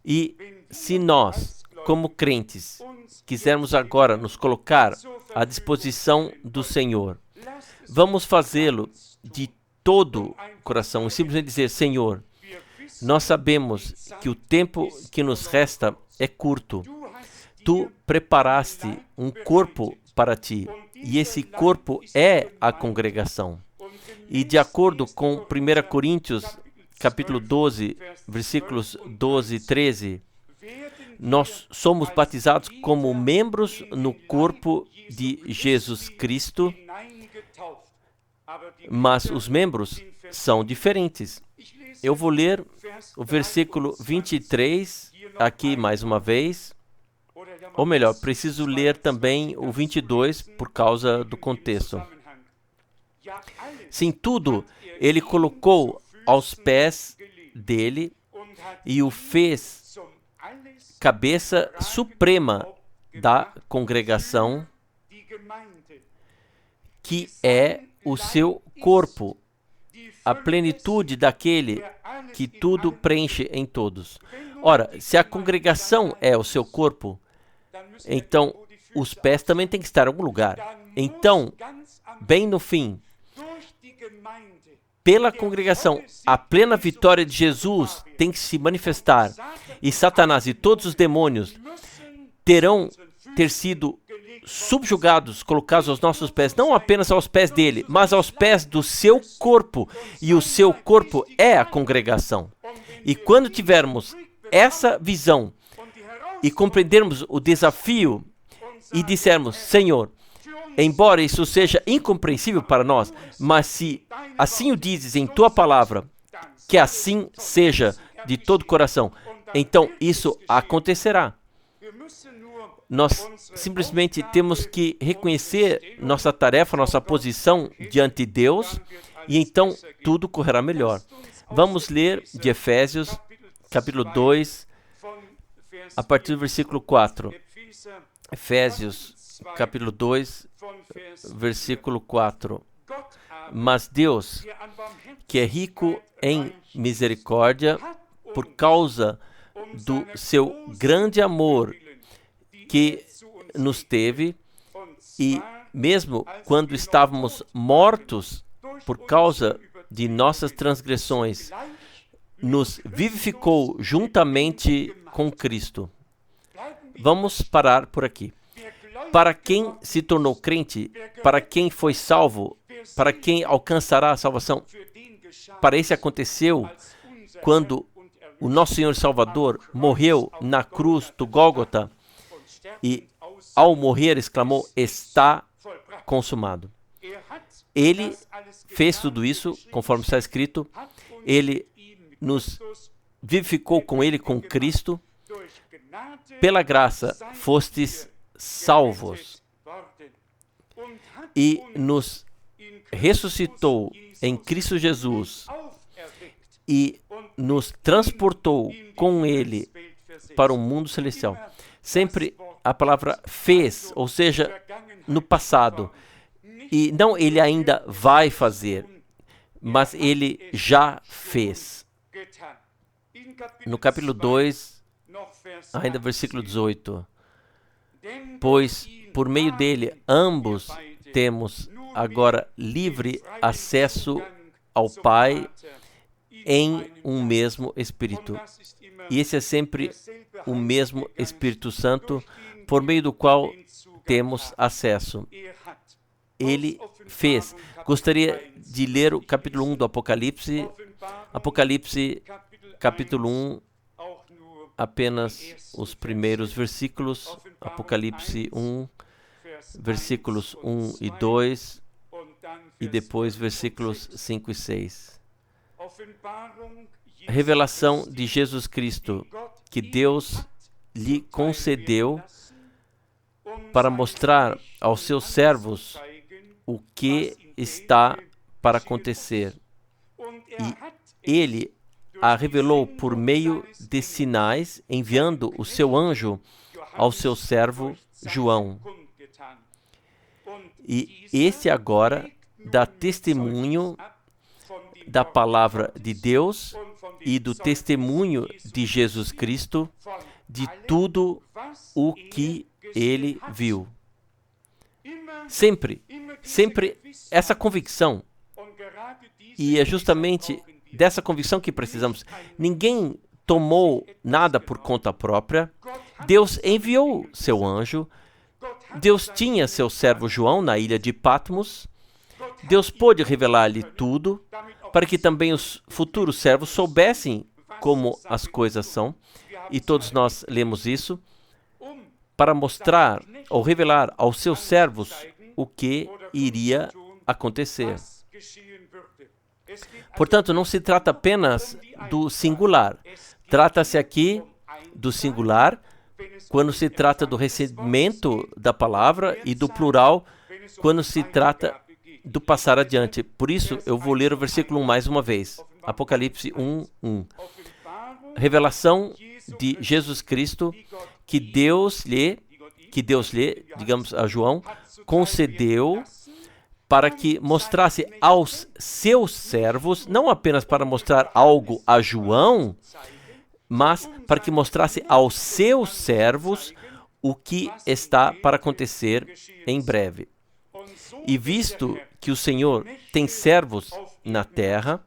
E se nós, como crentes, quisermos agora nos colocar à disposição do Senhor, vamos fazê-lo de todo o coração e simplesmente dizer: Senhor, nós sabemos que o tempo que nos resta é curto. Tu preparaste um corpo para ti, e esse corpo é a congregação. E de acordo com 1 Coríntios, capítulo 12, versículos 12 e 13, nós somos batizados como membros no corpo de Jesus Cristo, mas os membros são diferentes. Eu vou ler o versículo 23 aqui mais uma vez. Ou melhor, preciso ler também o 22 por causa do contexto. Sim, tudo ele colocou aos pés dele e o fez cabeça suprema da congregação, que é o seu corpo, a plenitude daquele que tudo preenche em todos. Ora, se a congregação é o seu corpo, então os pés também têm que estar em algum lugar. Então, bem no fim, pela congregação, a plena vitória de Jesus tem que se manifestar, e Satanás e todos os demônios terão ter sido subjugados, colocados aos nossos pés, não apenas aos pés dele, mas aos pés do seu corpo, e o seu corpo é a congregação. E quando tivermos essa visão e compreendermos o desafio e dissermos: Senhor, embora isso seja incompreensível para nós, mas se assim o dizes em tua palavra, que assim seja de todo o coração, então isso acontecerá. Nós simplesmente temos que reconhecer nossa tarefa, nossa posição diante de Deus, e então tudo correrá melhor. Vamos ler de Efésios, capítulo 2, a partir do versículo 4. Efésios, capítulo 2, versículo 4. Mas Deus, que é rico em misericórdia, por causa do seu grande amor que nos teve, e mesmo quando estávamos mortos por causa de nossas transgressões, nos vivificou juntamente com Cristo. Vamos parar por aqui. Para quem se tornou crente, para quem foi salvo, para quem alcançará a salvação, para esse aconteceu quando o nosso Senhor Salvador morreu na cruz do Gólgota e, ao morrer, exclamou: está consumado. Ele fez tudo isso, conforme está escrito. Ele nos vivificou com Ele, com Cristo. Pela graça fostes salvos e nos ressuscitou em Cristo Jesus e nos transportou com Ele para o mundo celestial. Sempre a palavra fez, ou seja, no passado. E não ele ainda vai fazer, mas ele já fez. No capítulo 2, ainda versículo 18. Pois por meio dele ambos temos agora livre acesso ao Pai em um mesmo Espírito. E esse é sempre o mesmo Espírito Santo, por meio do qual temos acesso. Ele fez. Gostaria de ler o capítulo 1 do Apocalipse. Apocalipse, capítulo 1, apenas os primeiros versículos. Apocalipse 1, versículos 1 e 2, e depois versículos 5 e 6. Revelação de Jesus Cristo, que Deus lhe concedeu para mostrar aos seus servos o que está para acontecer. E ele a revelou por meio de sinais, enviando o seu anjo ao seu servo João. E esse agora dá testemunho da palavra de Deus e do testemunho de Jesus Cristo, de tudo o que ele viu. Sempre essa convicção, e é justamente dessa convicção que precisamos. Ninguém tomou nada por conta própria. Deus enviou seu anjo. Deus tinha seu servo João na ilha de Patmos. Deus pôde revelar-lhe tudo, para que também os futuros servos soubessem como as coisas são. E todos nós lemos isso, para mostrar ou revelar aos seus servos o que iria acontecer. Portanto, não se trata apenas do singular. Trata-se aqui do singular quando se trata do recebimento da palavra e do plural quando se trata do passar adiante. Por isso, eu vou ler o versículo 1 mais uma vez. Apocalipse 1, 1. Revelação de Jesus Cristo que Deus lhe, digamos a João, concedeu para que mostrasse aos seus servos, não apenas para mostrar algo a João, mas para que mostrasse aos seus servos o que está para acontecer em breve. E visto que o Senhor tem servos na terra,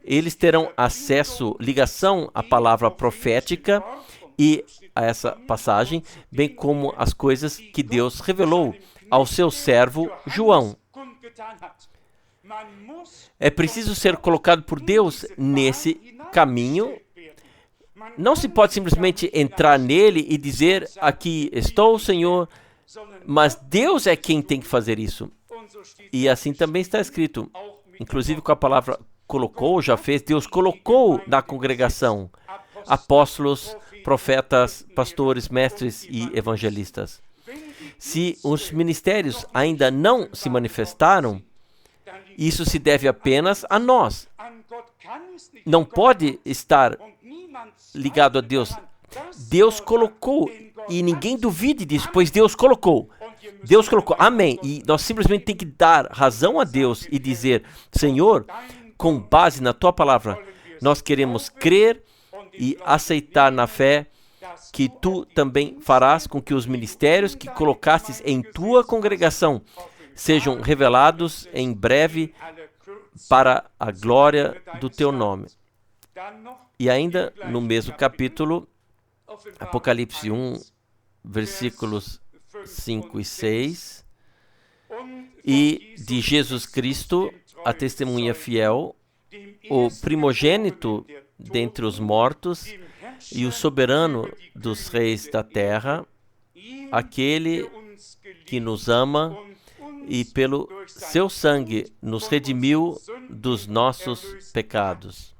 eles terão acesso, ligação à palavra profética e a essa passagem, bem como as coisas que Deus revelou ao seu servo João. É preciso ser colocado por Deus nesse caminho. Não se pode simplesmente entrar nele e dizer: aqui estou, Senhor, mas Deus é quem tem que fazer isso. E assim também está escrito, inclusive com a palavra colocou, já fez, Deus colocou na congregação apóstolos, profetas, pastores, mestres e evangelistas. Se os ministérios ainda não se manifestaram, isso se deve apenas a nós. Não pode estar ligado a Deus. Deus colocou, e ninguém duvide disso, pois Deus colocou. Deus colocou, amém. E nós simplesmente temos que dar razão a Deus e dizer: Senhor, com base na Tua palavra, nós queremos crer e aceitar na fé que Tu também farás com que os ministérios que colocastes em Tua congregação sejam revelados em breve para a glória do teu nome. E ainda no mesmo capítulo, Apocalipse 1, versículos 5 e 6, e de Jesus Cristo, a testemunha fiel, o primogênito dentre os mortos e o soberano dos reis da terra, aquele que nos ama e pelo seu sangue nos redimiu dos nossos pecados.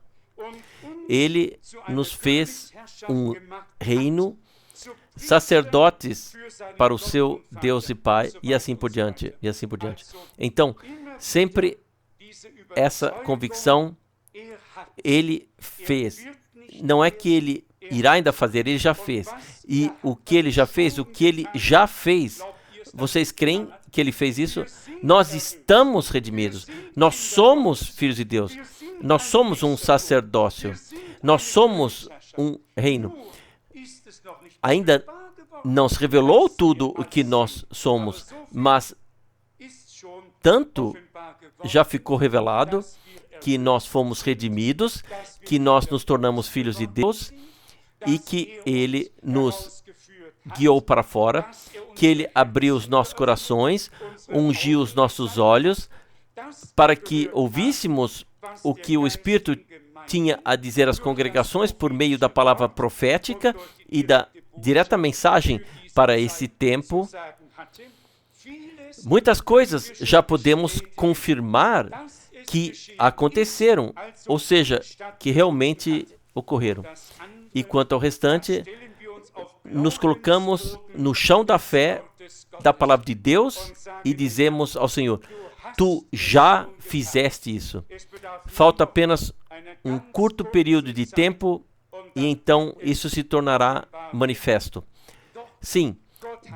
Ele nos fez um reino, sacerdotes para o seu Deus e Pai, e assim por diante, e assim por diante. Então, sempre essa convicção, ele fez. Não é que ele irá ainda fazer, ele já fez. E o que ele já fez, vocês creem que ele fez isso? Nós estamos redimidos. Nós somos filhos de Deus. Nós somos um sacerdócio. Nós somos um reino. Ainda não se revelou tudo o que nós somos, mas tanto já ficou revelado que nós fomos redimidos, que nós nos tornamos filhos de Deus e que Ele nos guiou para fora, que Ele abriu os nossos corações, ungiu os nossos olhos, para que ouvíssemos o que o Espírito tinha a dizer às congregações por meio da palavra profética e da direta mensagem para esse tempo. Muitas coisas já podemos confirmar que aconteceram, ou seja, que realmente ocorreram. E quanto ao restante, nos colocamos no chão da fé da palavra de Deus e dizemos ao Senhor: Tu já fizeste isso. Falta apenas um curto período de tempo e então isso se tornará manifesto. Sim,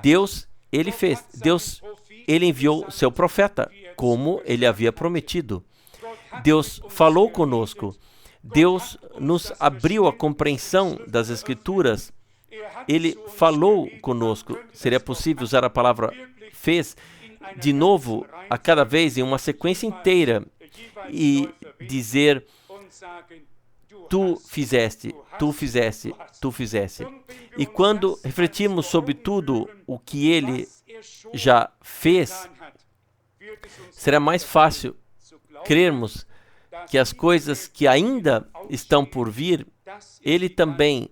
Deus, Ele fez. Deus, Ele enviou seu profeta, como Ele havia prometido. Deus falou conosco. Deus nos abriu a compreensão das Escrituras. Ele falou conosco. Seria possível usar a palavra fez de novo a cada vez em uma sequência inteira e dizer: Tu fizeste, tu fizeste, tu fizeste. E quando refletimos sobre tudo o que Ele já fez, será mais fácil crermos que as coisas que ainda estão por vir, Ele também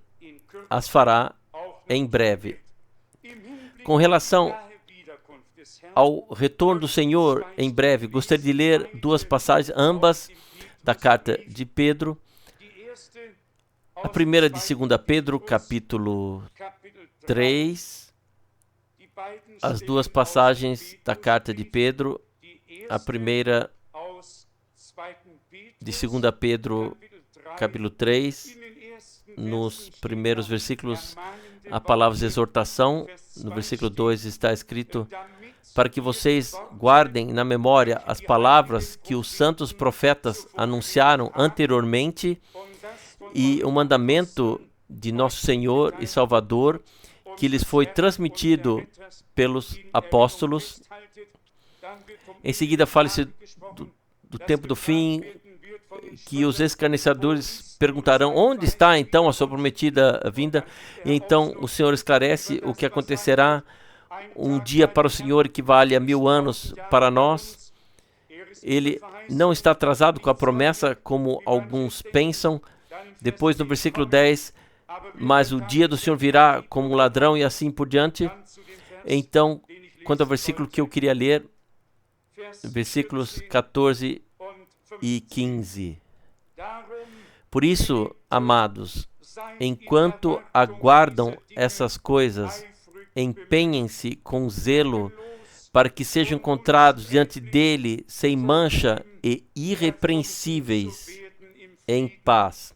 as fará em breve. Com relação ao retorno do Senhor em breve, gostaria de ler duas passagens, ambas da carta de Pedro. A primeira de 2 Pedro, capítulo 3. As duas passagens da carta de Pedro. A primeira de 2 Pedro, capítulo 3, nos primeiros versículos, a palavra de exortação. No versículo 2 está escrito: para que vocês guardem na memória as palavras que os santos profetas anunciaram anteriormente e o mandamento de nosso Senhor e Salvador que lhes foi transmitido pelos apóstolos. Em seguida, fala-se do tempo do fim, que os escarnecedores perguntarão: onde está então a sua prometida vinda? E então o Senhor esclarece o que acontecerá. Um dia para o Senhor equivale a 1000 anos para nós. Ele não está atrasado com a promessa, como alguns pensam. Depois, no versículo 10, mas o dia do Senhor virá como um ladrão, e assim por diante. Então, quanto ao versículo que eu queria ler, versículos 14 e 15. Por isso, amados, enquanto aguardam essas coisas, empenhem-se com zelo para que sejam encontrados diante dele sem mancha e irrepreensíveis em paz.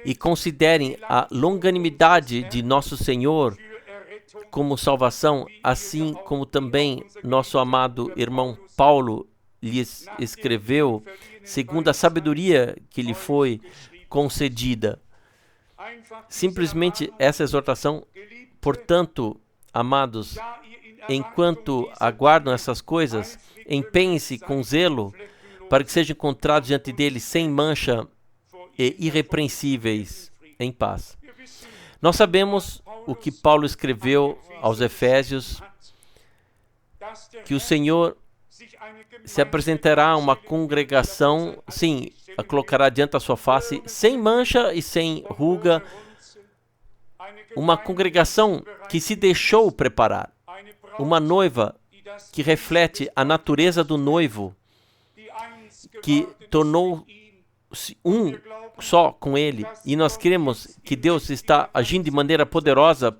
E considerem a longanimidade de nosso Senhor como salvação, assim como também nosso amado irmão Paulo lhes escreveu, segundo a sabedoria que lhe foi concedida. Simplesmente essa exortação. Portanto, amados, enquanto aguardam essas coisas, empenhem-se com zelo para que sejam encontrados diante dele sem mancha e irrepreensíveis em paz. Nós sabemos o que Paulo escreveu aos Efésios, que o Senhor se apresentará a uma congregação, sim, a colocará diante da sua face, sem mancha e sem ruga, uma congregação que se deixou preparar, uma noiva que reflete a natureza do noivo, que tornou-se um só com ele, e nós cremos que Deus está agindo de maneira poderosa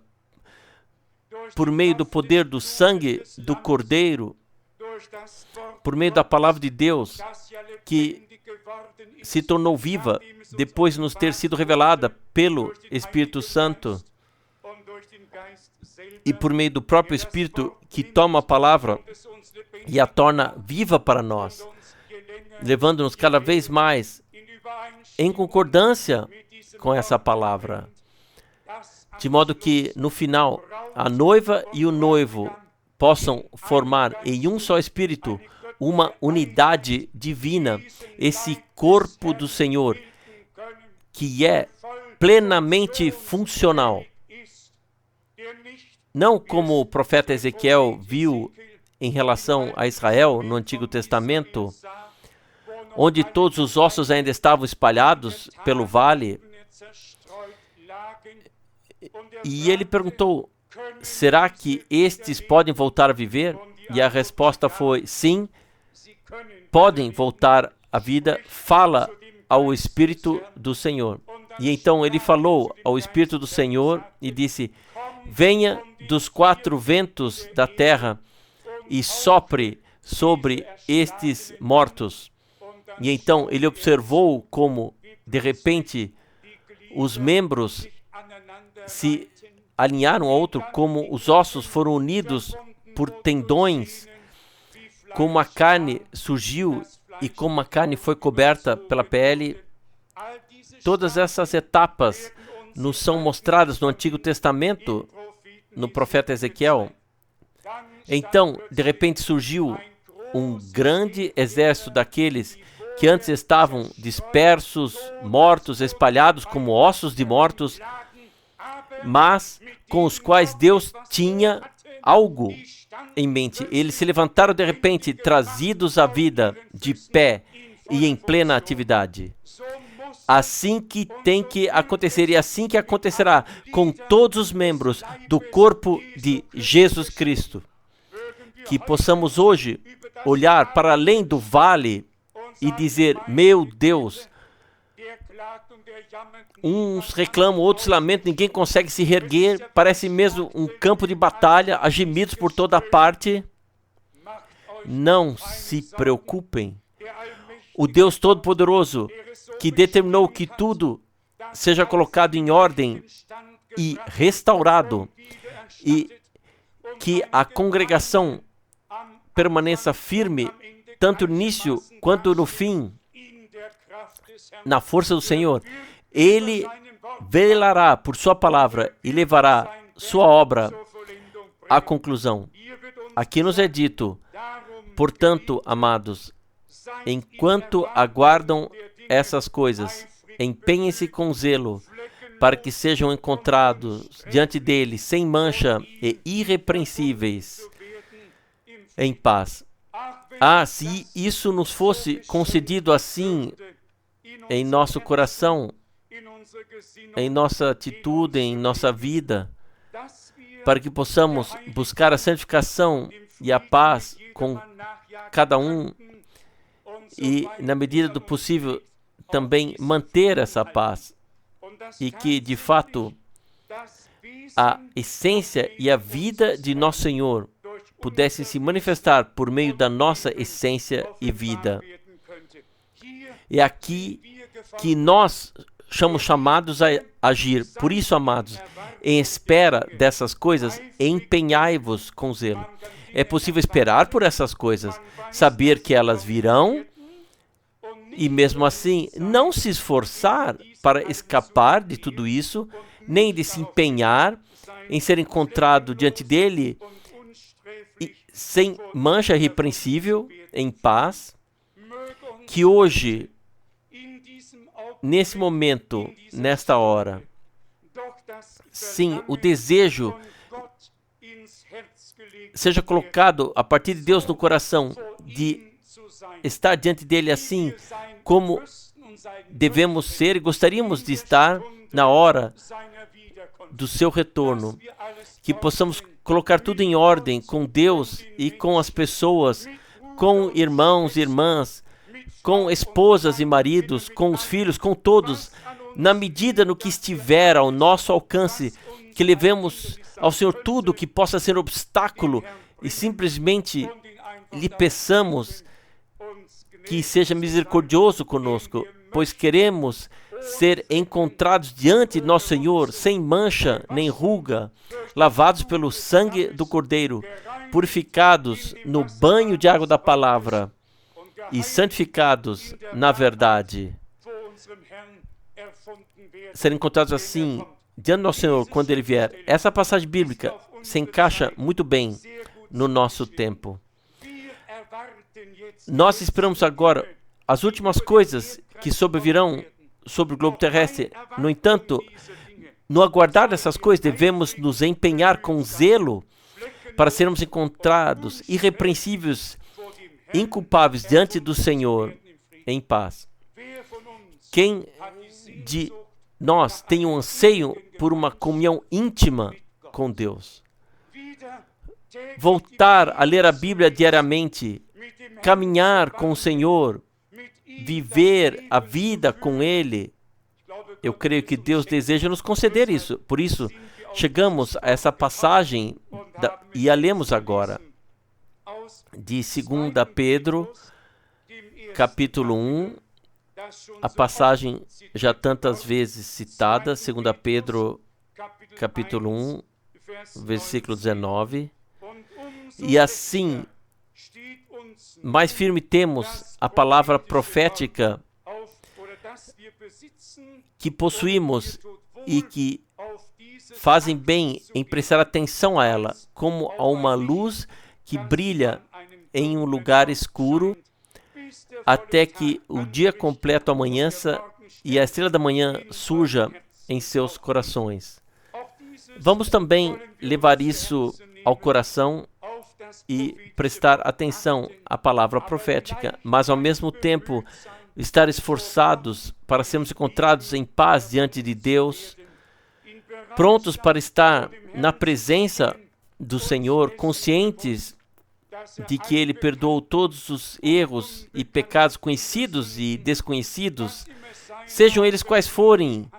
por meio do poder do sangue do Cordeiro, por meio da palavra de Deus, que se tornou viva depois de nos ter sido revelada pelo Espírito Santo, e por meio do próprio Espírito que toma a palavra e a torna viva para nós, levando-nos cada vez mais em concordância com essa palavra, de modo que, no final, a noiva e o noivo possam formar em um só Espírito uma unidade divina, esse corpo do Senhor, que é plenamente funcional. Não como o profeta Ezequiel viu em relação a Israel no Antigo Testamento, onde todos os ossos ainda estavam espalhados pelo vale. E ele perguntou, será que estes podem voltar a viver? E a resposta foi, sim, podem voltar à vida, fala ao Espírito do Senhor. E então ele falou ao Espírito do Senhor e disse, venha dos quatro ventos da terra e sopre sobre estes mortos. E então ele observou como, de repente, os membros se alinharam ao outro, como os ossos foram unidos por tendões, como a carne surgiu e como a carne foi coberta pela pele. Todas essas etapas nos são mostradas no Antigo Testamento, no profeta Ezequiel. Então, de repente surgiu um grande exército daqueles que antes estavam dispersos, mortos, espalhados como ossos de mortos, mas com os quais Deus tinha algo em mente. Eles se levantaram de repente, trazidos à vida, de pé e em plena atividade. Assim que tem que acontecer, e assim que acontecerá com todos os membros do corpo de Jesus Cristo. Que possamos hoje olhar para além do vale e dizer, meu Deus, uns reclamam, outros lamentam, ninguém consegue se reerguer, parece mesmo um campo de batalha, há gemidos por toda parte. Não se preocupem. O Deus Todo-Poderoso, que determinou que tudo seja colocado em ordem e restaurado, e que a congregação permaneça firme, tanto no início quanto no fim, na força do Senhor. Ele velará por sua palavra e levará sua obra à conclusão. Aqui nos é dito, portanto, amados, enquanto aguardam essas coisas, empenhem-se com zelo, para que sejam encontrados diante dele sem mancha e irrepreensíveis em paz. Ah, se isso nos fosse concedido assim em nosso coração, em nossa atitude, em nossa vida, para que possamos buscar a santificação e a paz com cada um e, na medida do possível, também manter essa paz, e que, de fato, a essência e a vida de nosso Senhor pudessem se manifestar por meio da nossa essência e vida. É aqui que nós somos chamados a agir. Por isso, amados, em espera dessas coisas, empenhai-vos com zelo. É possível esperar por essas coisas, saber que elas virão, e mesmo assim não se esforçar para escapar de tudo isso, nem de se empenhar em ser encontrado diante dele sem mancha irrepreensível, em paz. que hoje, nesse momento, nesta hora, sim, o desejo seja colocado a partir de Deus no coração, de estar diante dele assim como devemos ser e gostaríamos de estar na hora do seu retorno. Que possamos colocar tudo em ordem com Deus e com as pessoas, com irmãos e irmãs, com esposas e maridos, com os filhos, com todos, na medida no que estiver ao nosso alcance, que levemos ao Senhor tudo que possa ser obstáculo e simplesmente lhe peçamos que seja misericordioso conosco, pois queremos ser encontrados diante de nosso Senhor, sem mancha nem ruga, lavados pelo sangue do Cordeiro, purificados no banho de água da palavra e santificados na verdade. Ser encontrados assim, diante do nosso Senhor, quando Ele vier. Essa passagem bíblica se encaixa muito bem no nosso tempo. Nós esperamos agora as últimas coisas que sobrevirão sobre o globo terrestre. No entanto, no aguardar dessas coisas, devemos nos empenhar com zelo para sermos encontrados irrepreensíveis, inculpáveis diante do Senhor, em paz. Quem de nós tem um anseio por uma comunhão íntima com Deus? Voltar a ler a Bíblia diariamente, caminhar com o Senhor, viver a vida com Ele. Eu creio que Deus deseja nos conceder isso. Por isso, chegamos a essa passagem e a lemos agora. De 2 Pedro, capítulo 1, a passagem já tantas vezes citada, 2 Pedro, capítulo 1, versículo 19. E assim, mais firme temos a palavra profética que possuímos e que fazem bem em prestar atenção a ela, como a uma luz que brilha em um lugar escuro, até que o dia completo amanheça e a estrela da manhã surja em seus corações. Vamos também levar isso ao coração e prestar atenção à palavra profética, mas ao mesmo tempo estar esforçados para sermos encontrados em paz diante de Deus, prontos para estar na presença do Senhor, conscientes de que Ele perdoou todos os erros e pecados conhecidos e desconhecidos, sejam eles quais forem,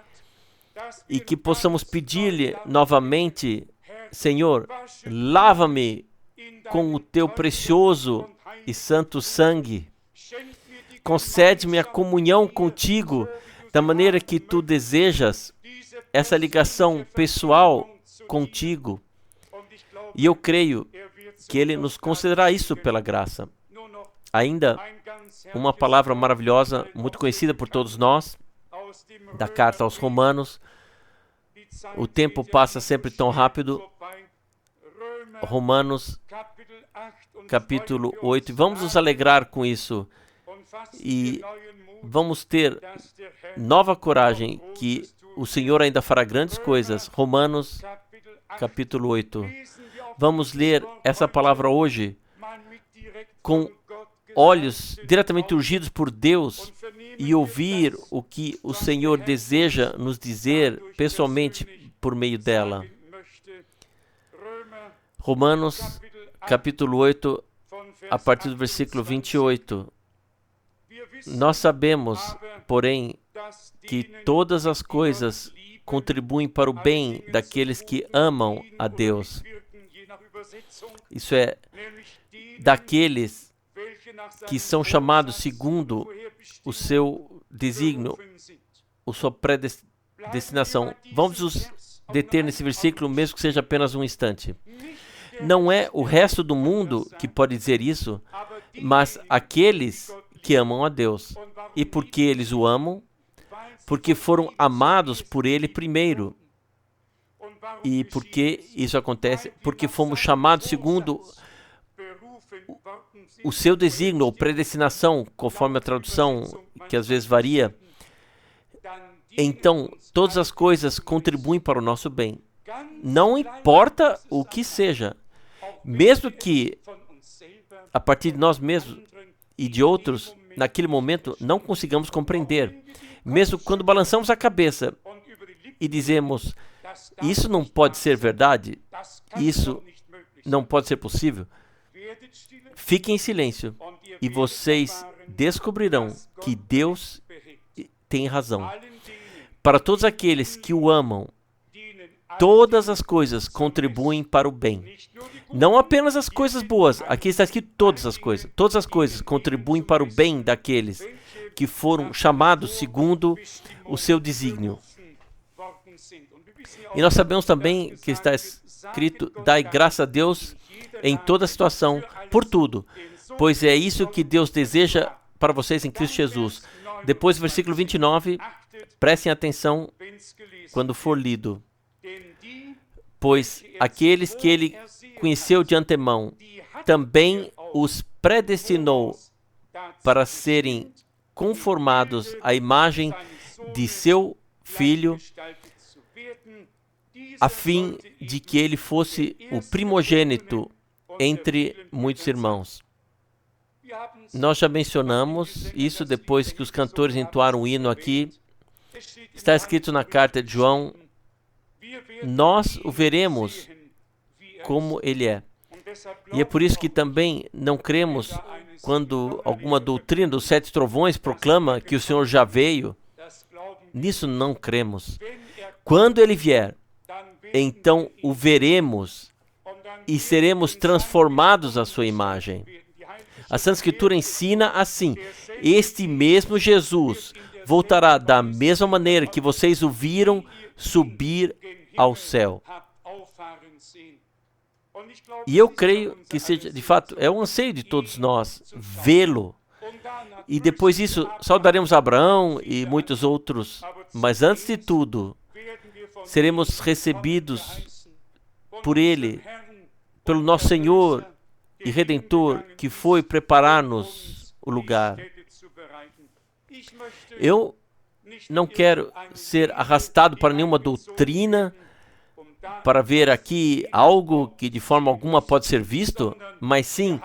e que possamos pedir-lhe novamente: Senhor, lava-me com o teu precioso e santo sangue. Concede-me a comunhão contigo da maneira que tu desejas, essa ligação pessoal contigo. E eu creio que Ele nos concederá isso pela graça. Ainda uma palavra maravilhosa, muito conhecida por todos nós, da carta aos Romanos. O tempo passa sempre tão rápido. Romanos, capítulo 8. E vamos nos alegrar com isso. E vamos ter nova coragem que o Senhor ainda fará grandes coisas. Romanos, capítulo 8. Vamos ler essa palavra hoje com olhos diretamente urgidos por Deus e ouvir o que o Senhor deseja nos dizer pessoalmente por meio dela. Romanos, capítulo 8, a partir do versículo 28. Nós sabemos, porém, que todas as coisas contribuem para o bem daqueles que amam a Deus. Isso é, daqueles que são chamados segundo o seu desígnio, a sua predestinação. Vamos nos deter nesse versículo, mesmo que seja apenas um instante. Não é o resto do mundo que pode dizer isso, mas aqueles que amam a Deus. E por que eles o amam? Porque foram amados por Ele primeiro. E por que isso acontece? Porque fomos chamados segundo o seu desígnio ou predestinação, conforme a tradução, que às vezes varia, então todas as coisas contribuem para o nosso bem. Não importa o que seja, mesmo que a partir de nós mesmos e de outros, naquele momento, não consigamos compreender. Mesmo quando balançamos a cabeça e dizemos, isso não pode ser verdade, isso não pode ser possível, fiquem em silêncio e vocês descobrirão que Deus tem razão. Para todos aqueles que o amam, todas as coisas contribuem para o bem. Não apenas as coisas boas, aqui está escrito todas as coisas contribuem para o bem daqueles que foram chamados segundo o seu desígnio. E nós sabemos também que está escrito, dai graça a Deus em toda situação, por tudo, pois é isso que Deus deseja para vocês em Cristo Jesus. Depois, versículo 29, prestem atenção quando for lido. Pois aqueles que ele conheceu de antemão, também os predestinou para serem conformados à imagem de seu Filho, a fim de que ele fosse o primogênito entre muitos irmãos. Nós já mencionamos isso depois que os cantores entoaram o hino aqui. Está escrito na carta de João, nós o veremos como ele é. E é por isso que também não cremos quando alguma doutrina dos 7 trovões proclama que o Senhor já veio. Nisso não cremos. Quando ele vier, então o veremos e seremos transformados à sua imagem. A Santa Escritura ensina assim, este mesmo Jesus voltará da mesma maneira que vocês o viram subir ao céu. E eu creio que seja, de fato, é um anseio de todos nós vê-lo. E depois disso, saudaremos Abraão e muitos outros. Mas antes de tudo, seremos recebidos por Ele, pelo nosso Senhor e Redentor, que foi preparar-nos o lugar. Eu não quero ser arrastado para nenhuma doutrina, para ver aqui algo que de forma alguma pode ser visto, mas sim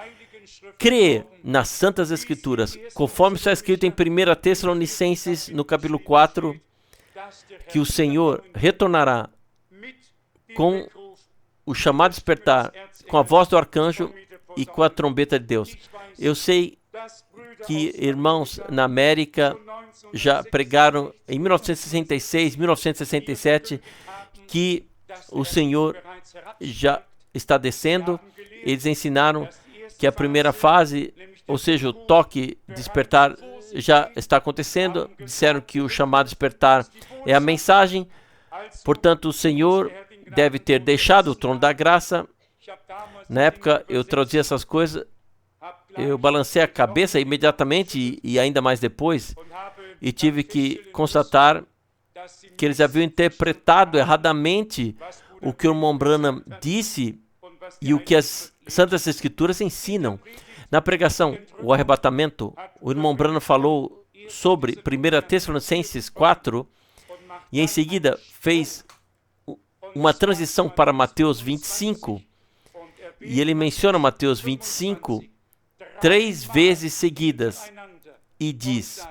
crer nas Santas Escrituras, conforme está escrito em 1 Tessalonicenses, no capítulo 4, que o Senhor retornará com o chamado despertar, com a voz do arcanjo e com a trombeta de Deus. Eu sei que irmãos na América já pregaram em 1966, 1967, que o Senhor já está descendo. Eles ensinaram que a primeira fase, ou seja, o toque despertar, já está acontecendo. Disseram que o chamado despertar é a mensagem. Portanto, o Senhor deve ter deixado o trono da graça. Na época, eu traduzi essas coisas, eu balancei a cabeça imediatamente e ainda mais depois, e tive que constatar que eles haviam interpretado erradamente o que o irmão Branham disse e o que as Santas Escrituras ensinam. Na pregação, o arrebatamento, o irmão Branham falou sobre 1 Tessalonicenses 4 e em seguida fez uma transição para Mateus 25, e ele menciona Mateus 25 3 vezes seguidas e diz: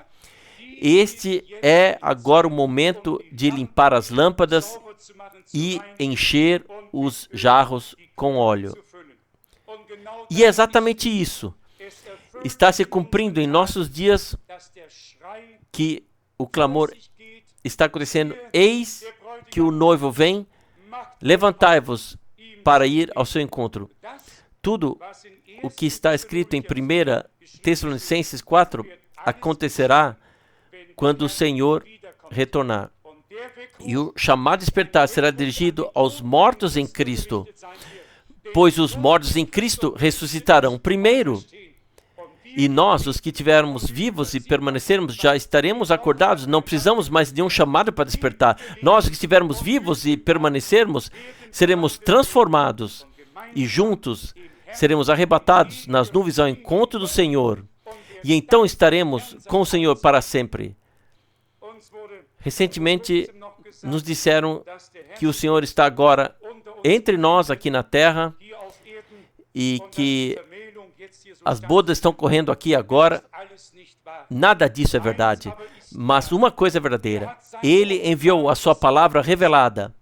este é agora o momento de limpar as lâmpadas e encher os jarros com óleo. E é exatamente isso. Está se cumprindo em nossos dias que o clamor está acontecendo. Eis que o noivo vem, levantai-vos para ir ao seu encontro. Tudo o que está escrito em 1 Tessalonicenses 4 acontecerá quando o Senhor retornar. E o chamado despertar será dirigido aos mortos em Cristo, pois os mortos em Cristo ressuscitarão primeiro. E nós, os que estivermos vivos e permanecermos, já estaremos acordados, não precisamos mais de um chamado para despertar. Nós, os que estivermos vivos e permanecermos, seremos transformados e juntos seremos arrebatados nas nuvens ao encontro do Senhor, e então estaremos com o Senhor para sempre. Recentemente, nos disseram que o Senhor está agora entre nós aqui na terra e que as bodas estão correndo aqui agora. Nada disso é verdade, mas uma coisa é verdadeira. Ele enviou a sua palavra revelada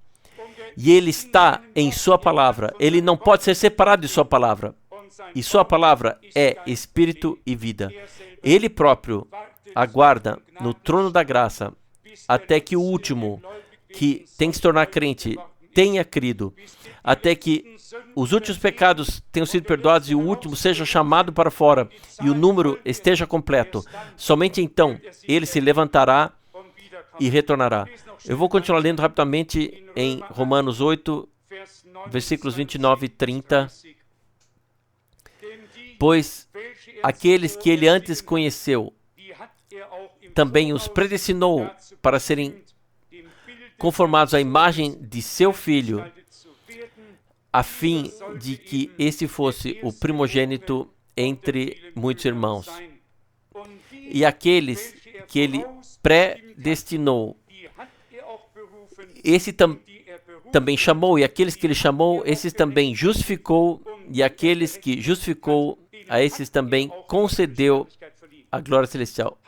e ele está em sua palavra. Ele não pode ser separado de sua palavra. E sua palavra é espírito e vida. Ele próprio aguarda no trono da graça até que o último que tem que se tornar crente tenha crido, até que os últimos pecados tenham sido perdoados e o último seja chamado para fora e o número esteja completo. Somente então ele se levantará e retornará. Eu vou continuar lendo rapidamente em Romanos 8, versículos 29 e 30. Pois aqueles que ele antes conheceu, também os predestinou para serem conformados à imagem de seu Filho, a fim de que este fosse o primogênito entre muitos irmãos. E aqueles que ele predestinou, esse também chamou, e aqueles que ele chamou, esses também justificou, e aqueles que justificou, a esses também concedeu a glória celestial.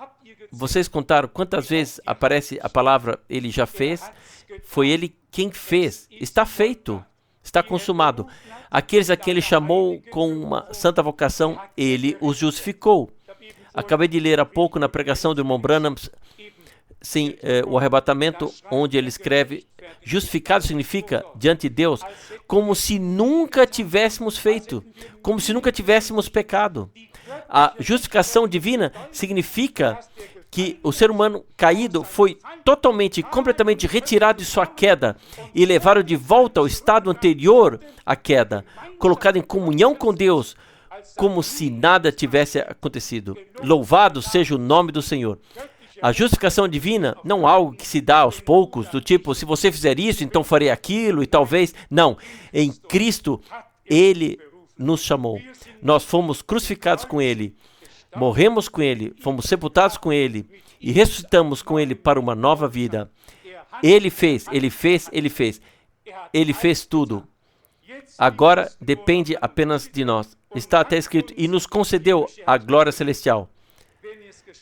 Vocês contaram quantas vezes aparece a palavra ele já fez? Foi ele quem fez. Está feito. Está consumado. Aqueles a quem ele chamou com uma santa vocação, ele os justificou. Acabei de ler há pouco na pregação do irmão Branham, sim, o arrebatamento, onde ele escreve: justificado significa, diante de Deus, como se nunca tivéssemos feito, como se nunca tivéssemos pecado. A justificação divina significa que o ser humano caído foi totalmente e completamente retirado de sua queda e levado de volta ao estado anterior à queda, colocado em comunhão com Deus, como se nada tivesse acontecido. Louvado seja o nome do Senhor. A justificação divina não é algo que se dá aos poucos, do tipo, se você fizer isso, então farei aquilo e talvez. Não. Em Cristo, Ele nos chamou. Nós fomos crucificados com Ele, morremos com Ele, fomos sepultados com Ele e ressuscitamos com Ele para uma nova vida. Ele fez tudo. Agora depende apenas de nós. Está até escrito, e nos concedeu a glória celestial.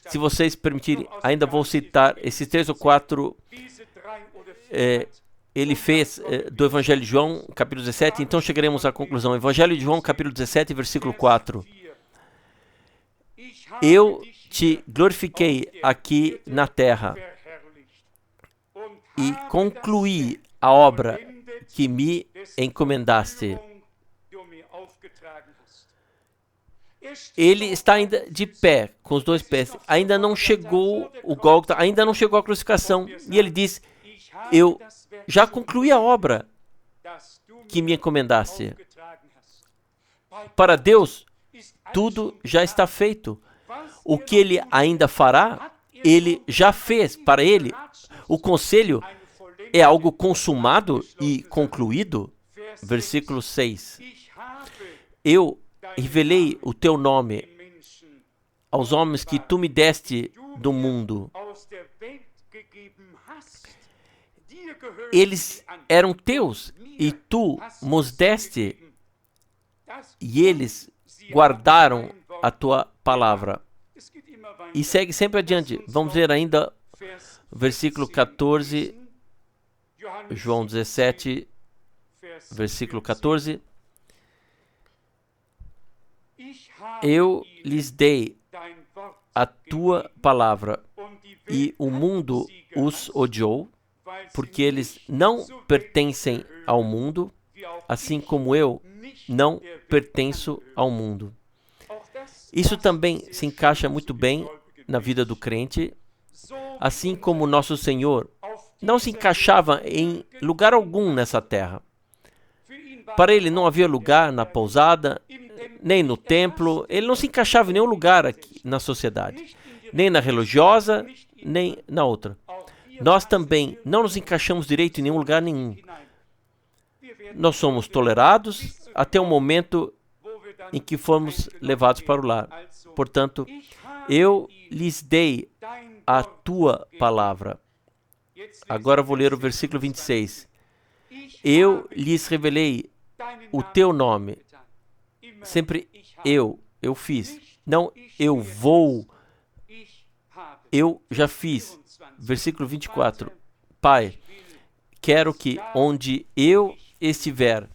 Se vocês permitirem, ainda vou citar esses 3 ou 4 ele fez do Evangelho de João, capítulo 17, então chegaremos à conclusão. Evangelho de João, capítulo 17, versículo 4. Eu te glorifiquei aqui na terra e concluí a obra que me encomendaste. Ele está ainda de pé, com os 2 pés. Ainda não chegou o Gólgota, ainda não chegou a crucificação. E ele diz, eu já concluí a obra que me encomendaste. Para Deus, tudo já está feito. O que ele ainda fará, ele já fez. Para ele, o conselho é algo consumado e concluído. Versículo 6. Eu revelei o teu nome aos homens que tu me deste do mundo. Eles eram teus e tu nos deste, e eles guardaram a tua palavra. E segue sempre adiante. Vamos ver ainda o versículo 14, João 17, versículo 14. Eu lhes dei a tua palavra, e o mundo os odiou, porque eles não pertencem ao mundo, assim como eu não pertenço ao mundo. Isso também se encaixa muito bem na vida do crente, assim como nosso Senhor não se encaixava em lugar algum nessa terra. Para ele não havia lugar na pousada, nem no templo, ele não se encaixava em nenhum lugar aqui na sociedade, nem na religiosa, nem na outra. Nós também não nos encaixamos direito em nenhum lugar nenhum. Nós somos tolerados até o momento em que fomos levados para o lar. Portanto, eu lhes dei a tua palavra. Agora vou ler o versículo 26. Eu lhes revelei o teu nome. Sempre eu fiz. Não eu vou, eu já fiz. Versículo 24. Pai, quero que onde eu estiver,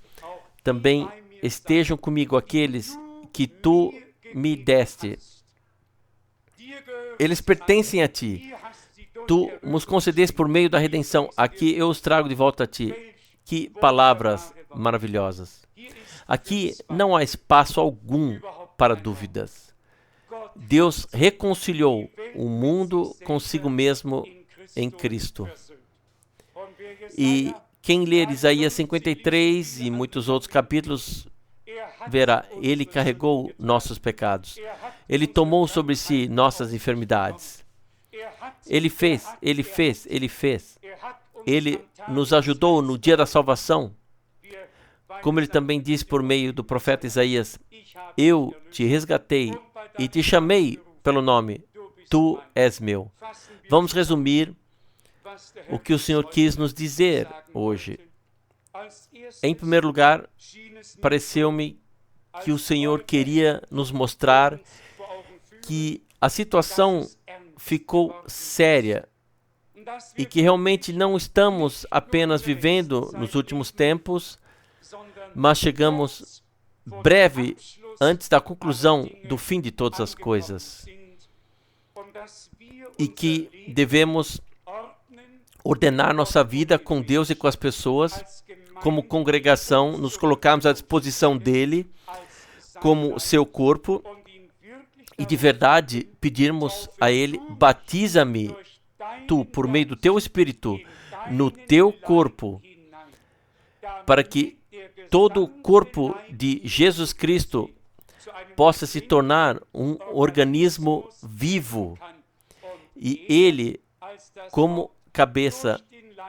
também estejam comigo aqueles que tu me deste. Eles pertencem a ti. Tu nos concedeste por meio da redenção. Aqui eu os trago de volta a ti. Que palavras maravilhosas. Aqui não há espaço algum para dúvidas. Deus reconciliou o mundo consigo mesmo em Cristo. E quem ler Isaías 53 e muitos outros capítulos verá, ele carregou nossos pecados. Ele tomou sobre si nossas enfermidades. Ele fez. Ele nos ajudou no dia da salvação. Como ele também diz por meio do profeta Isaías, eu te resgatei e te chamei pelo nome, tu és meu. Vamos resumir o que o Senhor quis nos dizer hoje. Em primeiro lugar, pareceu-me que o Senhor queria nos mostrar que a situação ficou séria e que realmente não estamos apenas vivendo nos últimos tempos, mas chegamos breve antes da conclusão do fim de todas as coisas e que devemos ordenar nossa vida com Deus e com as pessoas, como congregação, nos colocarmos à disposição dele como seu corpo e de verdade pedirmos a ele, batiza-me tu por meio do teu Espírito no teu corpo, para que todo o corpo de Jesus Cristo possa se tornar um organismo vivo e ele, como cabeça,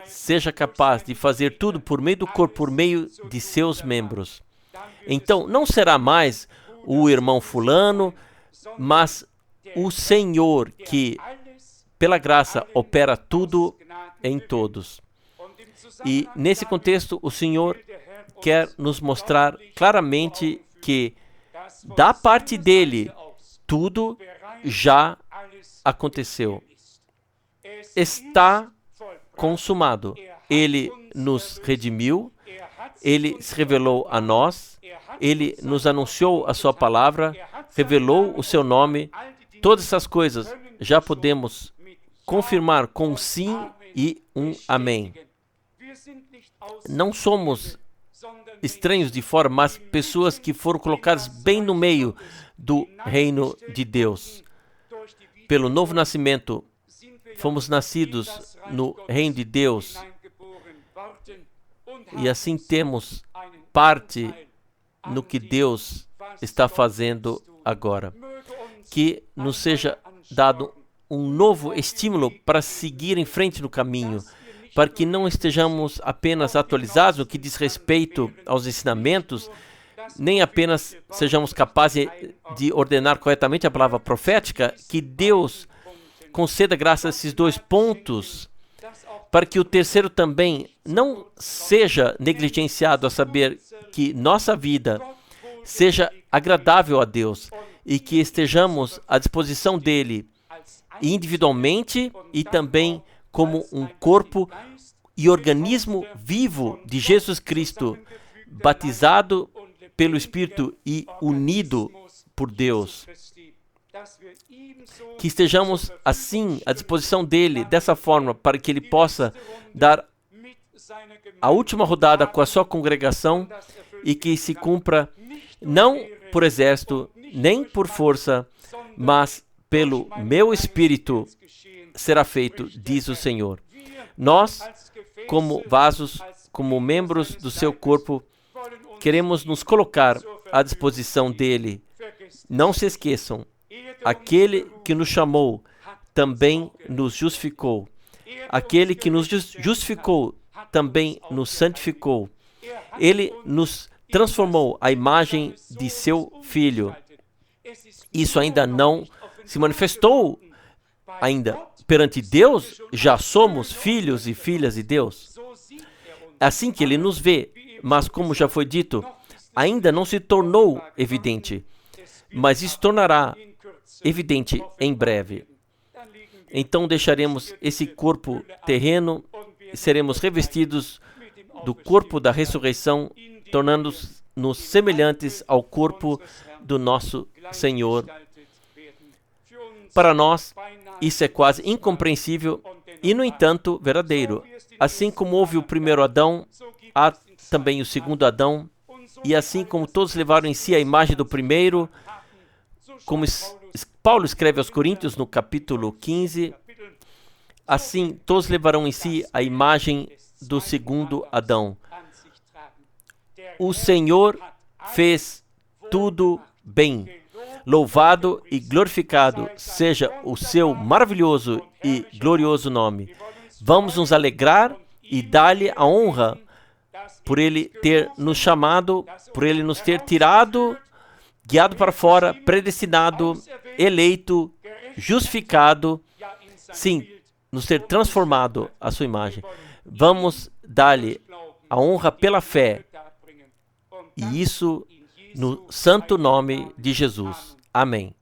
seja capaz de fazer tudo por meio do corpo, por meio de seus membros. Então, não será mais o irmão fulano, mas o Senhor que, pela graça, opera tudo em todos. E, nesse contexto, o Senhor quer nos mostrar claramente que, da parte dele, tudo já aconteceu. Está consumado. Ele nos redimiu, ele se revelou a nós, ele nos anunciou a sua palavra, revelou o seu nome. Todas essas coisas já podemos confirmar com um sim e um amém. Não somos estranhos de fora, mas pessoas que foram colocadas bem no meio do reino de Deus. Pelo novo nascimento, fomos nascidos no reino de Deus e assim temos parte no que Deus está fazendo agora. Que nos seja dado um novo estímulo para seguir em frente no caminho, para que não estejamos apenas atualizados no que diz respeito aos ensinamentos, nem apenas sejamos capazes de ordenar corretamente a palavra profética, que Deus conceda graça a esses dois pontos, para que o terceiro também não seja negligenciado, a saber que nossa vida seja agradável a Deus e que estejamos à disposição dele individualmente e também como um corpo e organismo vivo de Jesus Cristo, batizado pelo Espírito e unido por Deus. Que estejamos assim à disposição dele, dessa forma, para que ele possa dar a última rodada com a sua congregação e que se cumpra não por exército, nem por força, mas pelo meu Espírito será feito, diz o Senhor. Nós, como vasos, como membros do seu corpo, queremos nos colocar à disposição dele. Não se esqueçam, aquele que nos chamou também nos justificou. Aquele que nos justificou também nos santificou. Ele nos transformou a imagem de seu Filho. Isso ainda não se manifestou ainda perante Deus, já somos filhos e filhas de Deus. É assim que Ele nos vê, mas como já foi dito, ainda não se tornou evidente, mas se tornará evidente em breve. Então deixaremos esse corpo terreno e seremos revestidos do corpo da ressurreição, tornando-nos semelhantes ao corpo do nosso Senhor. Para nós, isso é quase incompreensível e, no entanto, verdadeiro. Assim como houve o primeiro Adão, há também o segundo Adão, e assim como todos levaram em si a imagem do primeiro, como Paulo escreve aos Coríntios no capítulo 15, assim todos levarão em si a imagem do segundo Adão. O Senhor fez tudo bem. Louvado e glorificado seja o seu maravilhoso e glorioso nome. Vamos nos alegrar e dar-lhe a honra por Ele ter nos chamado, por Ele nos ter tirado, guiado para fora, predestinado, eleito, justificado, sim, nos ter transformado à sua imagem. Vamos dar-lhe a honra pela fé, e isso no santo nome de Jesus. Amém.